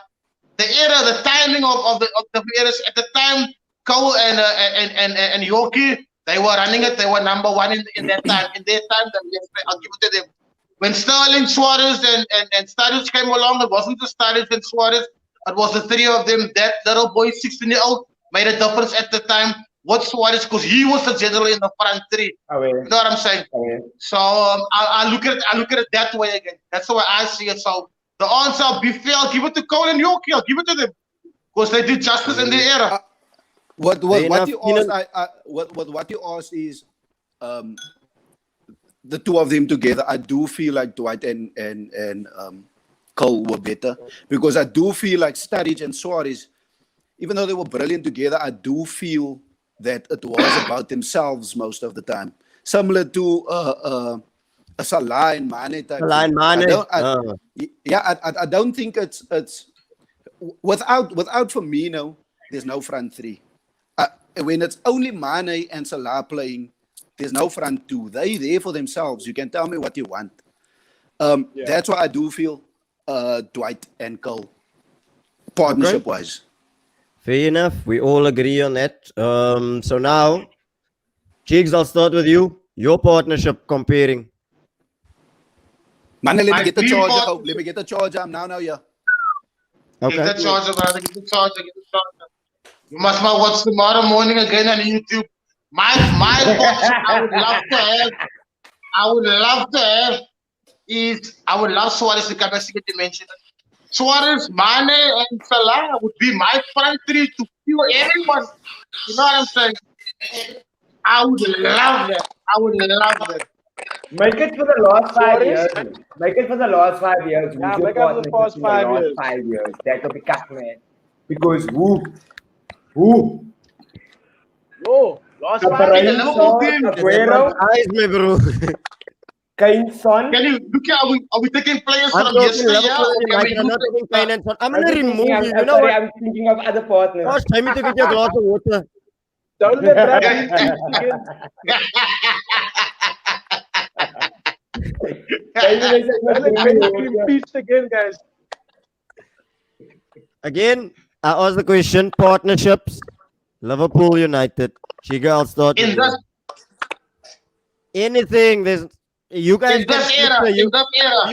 the era, the timing of the eras at the time, Cole and Yorkie, they were running it. They were number one in that time. In their time, yes, I'll give it to them. When Sterling, Suarez, and Sturridge came along, it wasn't just Sturridge and Suarez. It was the three of them. That little boy, 16-year-old, made a difference at the time. with Suarez because he was the general in the front three. Away. You know what I'm saying? Away. So I look at it that way again. That's the way I see it. So the answer, be fair, give it to Cole and Yorkie. I'll give it to them because they did justice in their era. What enough, you Keanan. asked? What you asked is the two of them together. I do feel like Dwight and Cole were better because I do feel like Sturridge and Suarez, even though they were brilliant together, I do feel that it was about themselves most of the time, similar to a Salah and Mane type. Salah and thing. Mane. I don't think it's without Firmino, there's no front three. When it's only Mane and Salah playing, there's no front two. They're there for themselves. You can tell me what you want. That's why I do feel Dwight and Cole, partnership-wise. Fair enough. We all agree on that. So now, Jigs, I'll start with you. Your partnership comparing. Man, let me get the My charger. default- Let me get the charger. I'm now here. Okay. Get the charger, brother. Get the charger. You must not watch tomorrow morning again on YouTube. My thoughts I would love Suarez to come back to dimension. Suarez, Mane, and Salah would be my front three to fuel everyone. You know what I'm saying? I would love that. Make it for the last 5 years. Make it for the last 5 years. Yeah, Who's your make it for the partner past in 5 last years. 5 years. That will be cut, man. Because who? No, last The 5 Paraíso. years. Lorenzo, Aguero, Eyes, my bro. Kane, Son. Can you look at are we taking players I'm from talking yesterday? Liverpool Or can we United. I'm not use taking Kane and Son. I'm going to I'm remove thinking- you. I'm You know sorry, what? I'm thinking of other partners. Gosh, time me to get you a glass of water. Don't let that Don't let Benni be impeached again, guys. Again, I asked the question, partnerships, Liverpool United. Jigga, I'll start with in you. this Anything, there's you guys in can this stick era, to you. in this era.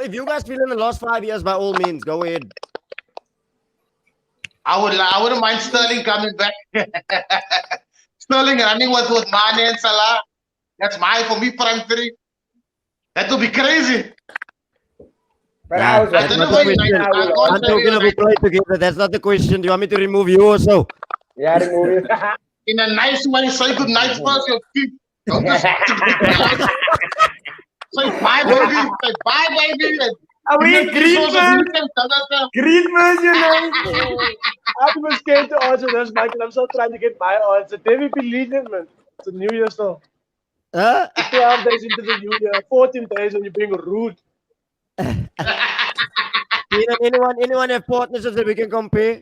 If you guys feel in the last 5 years, by all means, go ahead. I wouldn't mind Sterling coming back. Sterling running with Mane and Salah. That's mine for me front three. That would be crazy. But Nah, I was that's I not don't the know why question. I I'm can't talking say about play together. That's not the question. Do you want me to remove you also? Yeah, remove it. in a nice way. Say good night first. Your feet. Don't just say bye, baby. Say bye, baby. Are we green man? Green version, I'm even scared to answer this, Michael. I'm still trying to get my answer. David, be lenient, man. It's a new year still. Huh? 12 days into the new year, 14 days, and you're being rude. Anyone have partnerships that we can compare?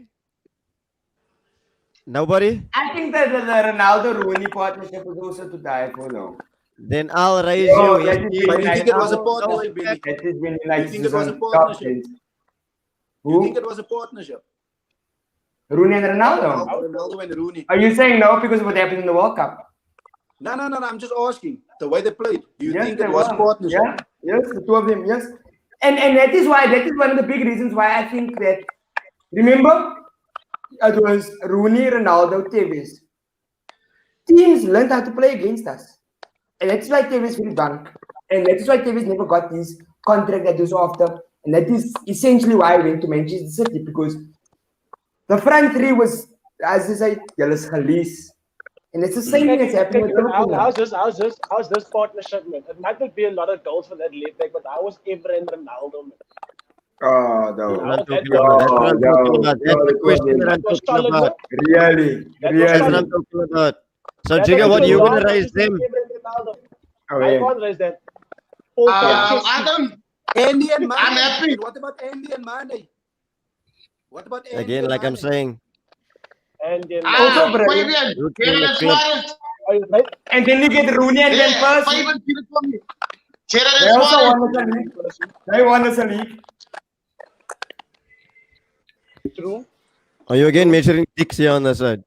Nobody? I think that the Ronaldo Rooney partnership was also to die for, though. Then I'll raise Oh, you. that is But you think it was a No, partnership, no, Benny? That is when like You think it was a top partnership? things. You Who? think it was a partnership? Rooney and Ronaldo. Ronaldo and Rooney. Are you saying no because of what happened in the World Cup? No. I'm just asking the way they played. You Yes, think they it was a were. partnership? Yeah, yes, the two of them, yes. And that is one of the big reasons why I think that, remember, it was Rooney, Ronaldo, Tevez. Teams learned how to play against us. And that's why Tevez will dunk. And that is why Tevez never got his contract that was after. And that is essentially why I went to Manchester City, because the front three was, as they say, Yalis Khalis. And it's the same thing that's happening with Liverpool now. How's this partnership, man? It might not be a lot of goals for that left back, but I was ever in Ronaldo, man. Oh, no. That's what I'm talking about. That's the question that I'm That was talking solid, about. man. Really? That was That's what solid. I'm talking about. So, That Jigga, was what are you Ronaldo, going to raise just them? like Ever in Ronaldo. Oh, I yeah. can't raise that. Paul Pogba. Adam, Andy and Mane. I'm happy. And what about Andy and Mane? What about Andy Again, and like I'm Mane? saying. And then Also brilliant. Fabian, Good Gerard team, Suarez. oh, you right? And then you get Rooney and Van Yeah, Persie. Fabian, give it for me. Gerard They also Suarez. won the league. They won the league. True. Are you again measuring dicks here on the side?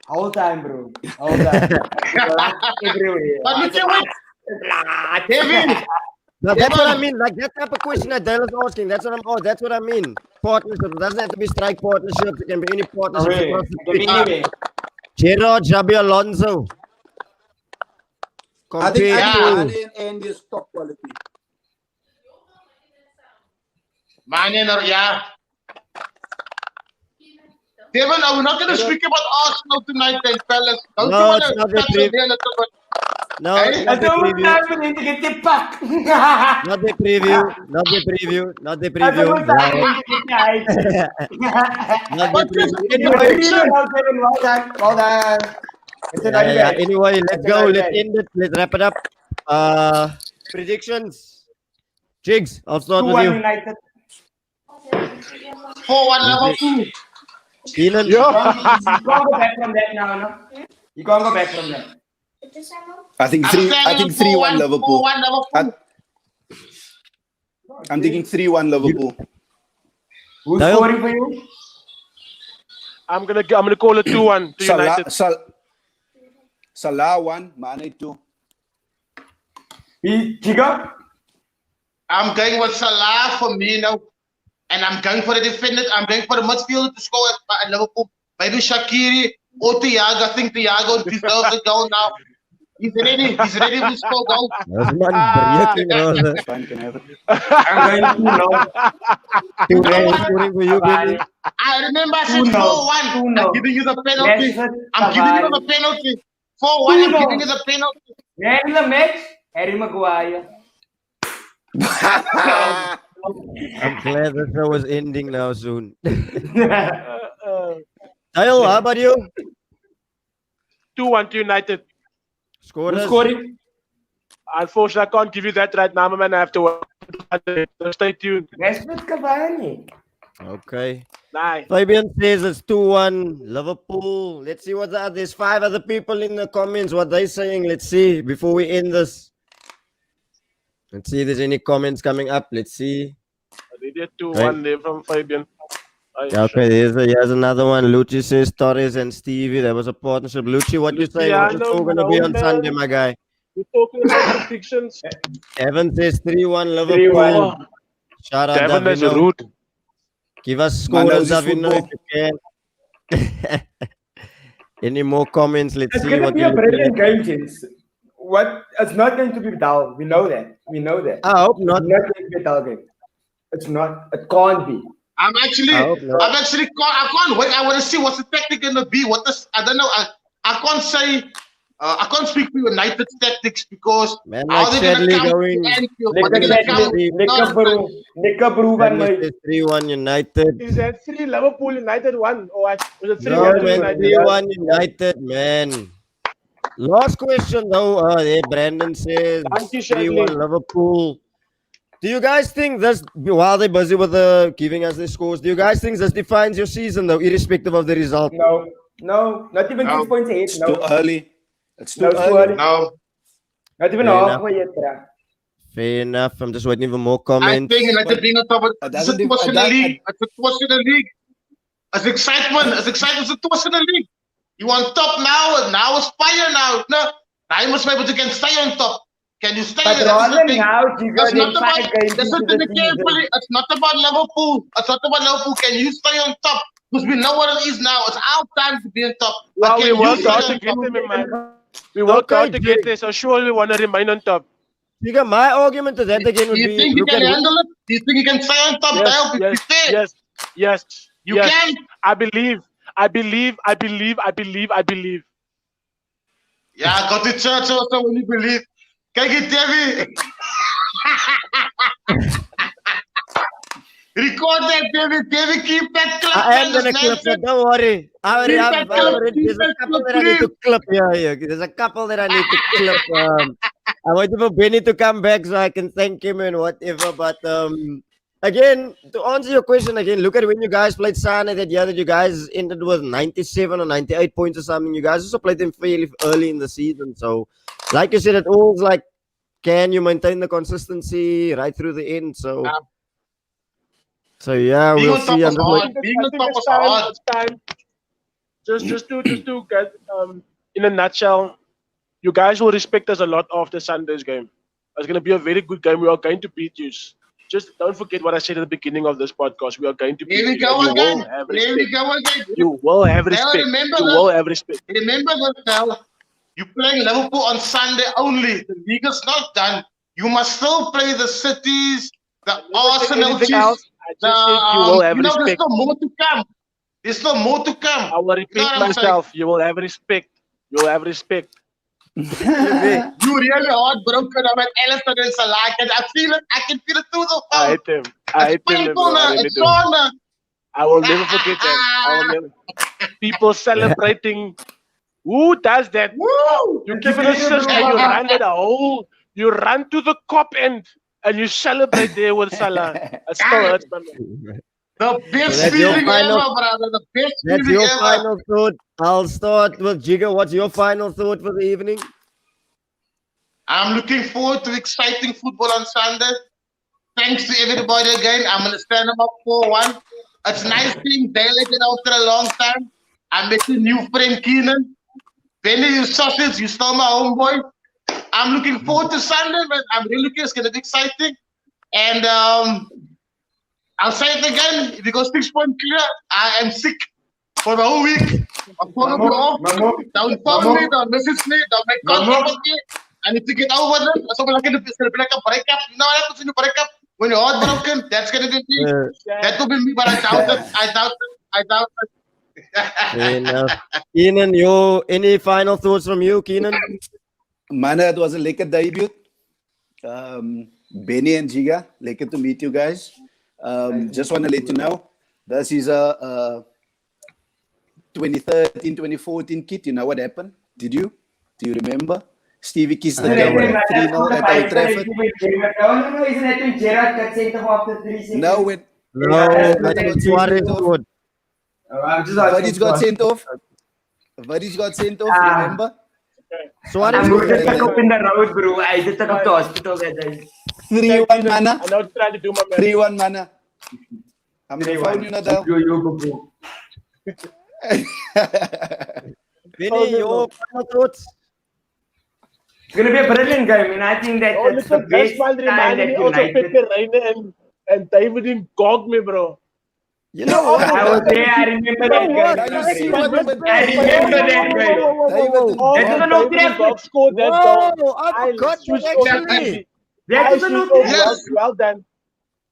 Whole time, bro. Whole time. Everywhere. But you can win. Kevin, No, that's what I mean. Like that type of question that Dale is asking. That's what I'm. Oh, that's what I mean. Partnerships. It doesn't have to be strike partnerships. It can be any partnerships Okay. across the Okay, pitch. anyway. Gerard Jabi Alonso. I think Compared to Mane and is top quality. Mane, yeah. Devon, are we not going to speak about Arsenal tonight, then, fellas? Don't No, you want it's to not the touch on pre- there a little bit? no, Hey? it's not the Aduh, preview. tayo hindi kita pak. Not the preview. Not the preview. Not the Aduh, preview. tayo No. hindi kita. Not the But just preview. the Anyway, prediction. Well done. Well done. It's a nice yeah. match. Anyway, let's It's a go. nice Let's match. end it. Let's wrap it up. Predictions. Jigs, I'll start with 2-1 you. United. 4-1 Liverpool. Keanan. Yo. You can't go back from that now, no? You can't go back from that. I think I'm 3-1 Liverpool. 4-1 Liverpool. I'm thinking 3-1 Liverpool. Who's Dale? scoring for you? I'm gonna call it 2-1 to United. Salah 1, Mane 2. Jigga? I'm going with Salah for me now. And I'm going for the defender. I'm going for the midfielder to score at Liverpool. Maybe Shaqiri or Thiago. I think Thiago deserves a goal now. He's ready. He's ready to score goals. That's man breaking, brother. Fine, can have it. I'm going 2-0. Scoring for you, Benni. I remember I said 2-0. 4-1. I'm giving you the penalty. Rashford, I'm giving you the penalty. 4-1. I'm 2-0. giving you the penalty. Man in the match, Harry Maguire. I'm glad the show is ending now soon. Uh, Dale, how about you? 2-1 to United. Who's Scorers? scoring? Unfortunately, I can't give you that right now, my man. I have to wait. So stay tuned. Rashford Cavani. Okay. Nice. Fabian says it's 2-1 Liverpool. Let's see what there's 5 other people in the comments, what they're saying. Let's see before we end this. Let's see if there's any comments coming up. Let's see. They did 2-1 there from Fabian. Yeah, okay, here's another one. Lucci says Torres and Stevie. There was a partnership. Lucci, what you saying? What's the score going to be on Sunday, my guy? We're talking about predictions. Evan says 3-1 Liverpool. 3-1. Shout out Devon is Davino. rude. Give us scores, knows his Davino, if you can. Any more comments? Let's It's see going to what be you're a looking brilliant at. game, kids. It's not going to be dull. We know that. We know that. I hope not. It's not going to be a dull game. It's not. It can't be. I can't wait. I want to see what's the tactic going to be. I don't know. I can't say. I can't speak for United's tactics because Man, how like they going to Shadley come going. to Anfield? What they going to come? Lekker broer van That my. is 3-1 United. Is that 3 Liverpool United 1? Or was it 3 No, man, United? 3-1 United, man. Last question, though. There, Brandon says Thank you, Shadley. 3-1 Liverpool. Do you guys think this, while they're busy with giving us the scores, do you guys think this defines your season, though, irrespective of the result? No, not even 6 points ahead. It's No, too early. It's too No, it's too early. early. No, Not even Fair halfway yet, bruh. Fair enough. I'm just waiting for more I comments. think United being on top of It it's a doesn't twist in the it league. It's a twist in the league. It's excitement. It's excitement. It's a twist in the league. You on top now, and now it's fire now. No, now you must be able to can stay on top. Can you stay But there? That's the rather thing. now, you It's got not in about 5 games listen into to the me season. carefully. It's not about Liverpool. It's not about Liverpool. Can you stay on top? Because we know what it is now. It's our time to be on top. But Well, we can you worked stay hard on to get top? them, man. We worked Okay, hard to get Jig. there, so surely we want to remain on top. Figure my argument to that again would Do you be think you look can at handle it? Do you think you can stay on top? Yes, Dale? Be yes, fair. yes. You yes. can. I believe. Yeah, go to church also when you believe. Kijk it, Debbie. Record that, David. David, keep that clip. I am man. gonna This clip man it. Don't worry. Keep that clip, keep There's a that couple clip, that I need to please. clip. Yeah. There's a couple that I need to clip. I'm waiting for Benny to come back so I can thank him and whatever. But again, to answer your question again, look at when you guys played Sana that year that you guys ended with 97 or 98 points or something. You guys also played them fairly early in the season. So, like you said, it all's like, can you maintain the consistency right through the end? So. Yeah. So yeah, Being we'll on top see. is hard. Being on top is hard. It's time. Just to get in a nutshell, you guys will respect us a lot after Sunday's game. It's going to be a very good game. We are going to beat you. just don't forget what I said at the beginning of this podcast. We are going to be Here we here. go You again. will have Here we respect. go again. You will have Now respect. remember You this. will have respect. Remember this now. You playing Liverpool on Sunday only. The league is not done. You must still play the cities, the I never said Arsenal, anything Chiefs. else. I just said you will have There's respect. still more to come. There's still more to come. I will You know repeat what I'm saying? myself. You will have respect. You will have respect. You really heartbroken about Ellison and Salah. I feel it. I can feel it through the I phone. hate him. I hate It's him, painful bro. I now. really It's do. sore now. I will never forget that. I will never. People celebrating. Who does that? Woo! You give it a assist and you run at a hole. You run to the cop end and you celebrate there with Salah. It still hurts, man. The best that's your feeling final- ever, brother. The best That's feeling your ever. final thought. I'll start with Jigga. What's your final thought for the evening? I'm looking forward to exciting football on Sunday. Thanks to everybody again. I'm going to stand them up 4-1. It's nice being daylighted after a long time. I met a new friend, Keanan. Benni, you sausage, you stole my homeboy. I'm looking forward to Sunday, man. I'm really looking. It's going to be exciting. And I'll say it again. If you go 6 point clear, I am sick for the whole week. I'm going to be off. Don't phone me, don't message me, don't make contact with me. I need to get over this. So it's going to be like a breakup. You know what happens when you break up? When your heart broken, that's going to be me. That will be me, but I doubt it. I doubt it. Fair enough. Keanan, any final thoughts from you, Keanan? Mana, it was a lekker debut. Benni and Jigga, lekker to meet you guys. Just want to let you know, this is a 2013, 2014 kit. You know what happened? Did you? Do you remember? Stevie kissed the goal 3-0 at Old Trafford. No, isn't that when Gerrard got sent off after 3 seconds? No, when No, that's what Suarez scored. I'm just Virgil got sent off. Virgil got sent off, remember? Suarez I'm scored. just stuck up in the road, bro. I just took up to hospital that day. 3-1 Mana. I know I'm trying to do my best. 3-1 Mana. I'm going to phone you now, though. Benni, your final thoughts? It's going to be a brilliant game, and I think that Oh, it's look the at best this one time reminded that me also United... Pepe Reina and David Ngog me, bro. You know what? I was there, I remember that game. I remember that game. That was an Old David Trafford. Ngog scored that goal. Whoa, I forgot switched that over. actually. That was an Old Trafford. Well done.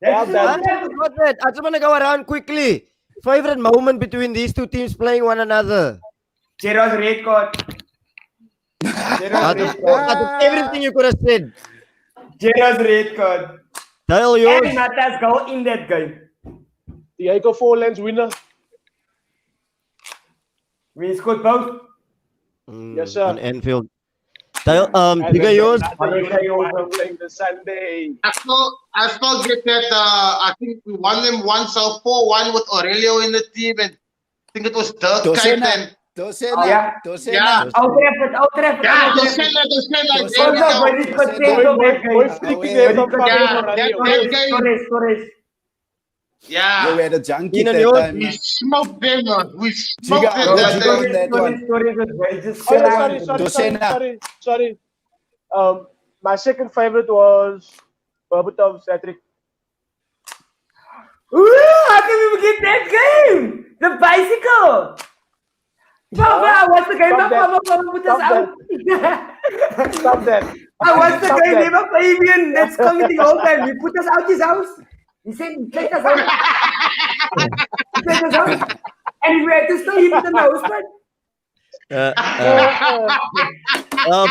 That was an I Old Trafford. forgot that. I just want to go around quickly. Favorite moment between these two teams playing one another? Gerrard's red card. Out of everything you could have said. Gerrard's red card. Tell yours. And Mata's goal in that game. Diego Forlan's winner. We scored both. Yes, sir. On Anfield. Tell, Jigga, yours. Playing the Sunday. I still get that. I think we won them once, 4-1 with Aurelio in the team, and I think it was Dirk Kuyt and Docena. Yeah. Old Trafford. yeah, Docena. Also, but it's got sent off that game. Torres. Yeah, We had a junkie Keanan, that yours? time. we smoked them, man. We smoked Jigga, them that Jigga. day. That one. Sorry. My second favorite was Berbatov's hat-trick. Ooh, how can we forget that game? The bicycle. Papa, what's the game? Papa, put us out. Stop that. What's the Stop game? that. Never Fabian. That's coming the whole time. He put us out his house. He said, take us out. He take us out. And we had to stay in the house, man.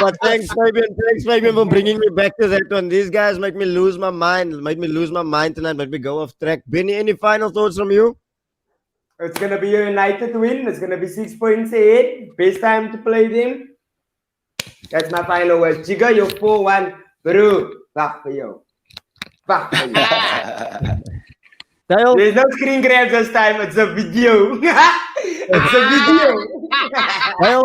But thanks, Fabian, for bringing me back to that one. These guys make me lose my mind. Make me lose my mind tonight. Make me go off track. Benni, any final thoughts from you? It's going to be a United win. It's going to be 6 points ahead. Best time to play them. That's my final words. Jigga, you're 4-1. Bro, back for you. Back for you. Dale? There's no screen grabs this time. It's a video. It's a video. Dale?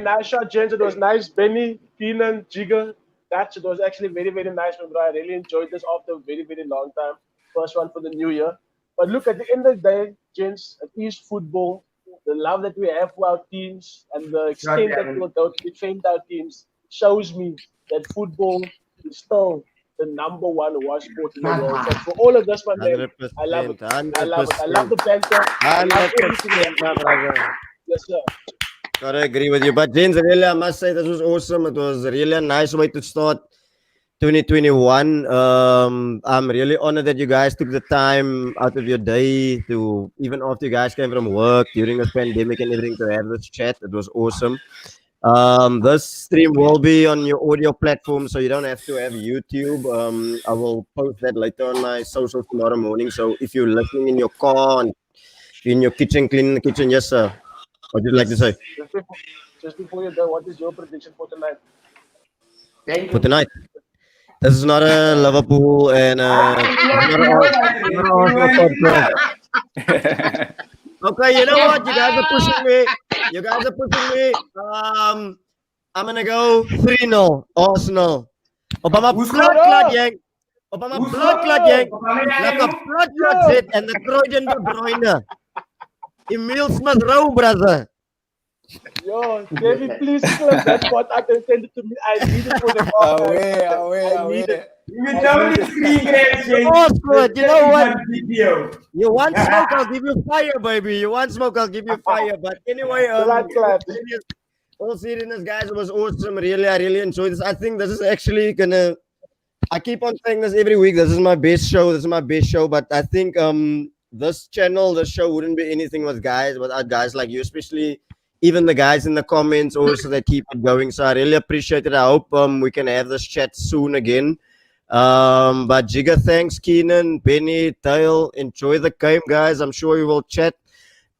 Nice shot, gents. It was nice. Benni, Keanan, Jigga. That shit was actually very, very nice, bro. I really enjoyed this after a very, very long time. First one for the new year. But look, at the end of the day, gents, it is football. The love that we have for our teams and the extent that we will go to defend our teams shows me that football is still the number one watch sport in the world. So for all of this, my man, 100%. I love it. 100%. I love it. I love the banter. I love everything. 100%, my brother. Yes, sir. Gotta agree with you. But James, really, I must say this was awesome. It was really a nice way to start 2021. I'm really honored that you guys took the time out of your day to, even after you guys came from work during this pandemic and everything, to have this chat. It was awesome. This stream will be on your audio platform, so you don't have to have YouTube. I will post that later on my socials tomorrow morning. So if you're listening in your car, and in your kitchen, cleaning the kitchen, yes, sir. What would you like to say? Just before you go, what is your prediction for tonight? Thank For you. tonight, this is not a Liverpool and okay, you know what? You guys are pushing me. You guys are pushing me. I'm gonna go 3-0 Arsenal. Obama Who's blood scored? clot gang. Obama Who's blood scored? clot gang. Obama Like a gang. blood clot zit and the Croydon De Bruyne. Emil Smith Rowe, brother. Yo, David, please clip that part out and send it to me. I need it for the podcast. I need it. You don't need screen grabs, James. Oh, good. You know what? Video. You want smoke, I'll give you fire, baby. You want smoke, I'll give you fire. But anyway, Blood clot. all seriousness, guys, it was awesome. Really, I really enjoyed this. I think this is actually gonna. I keep on saying this every week. This is my best show. This is my best show. But I think this channel, this show wouldn't be anything without guys like you, especially even the guys in the comments also that keep it going. So I really appreciate it. I hope we can have this chat soon again. But Jigga, thanks, Keanan, Benni, Dale. Enjoy the game, guys. I'm sure we will chat.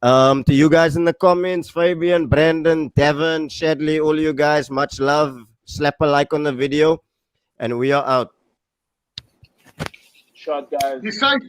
To you guys in the comments, Fabian, Brandon, Devon, Shadley, all you guys, much love. Slap a like on the video, and we are out. Shot, guys. Decide.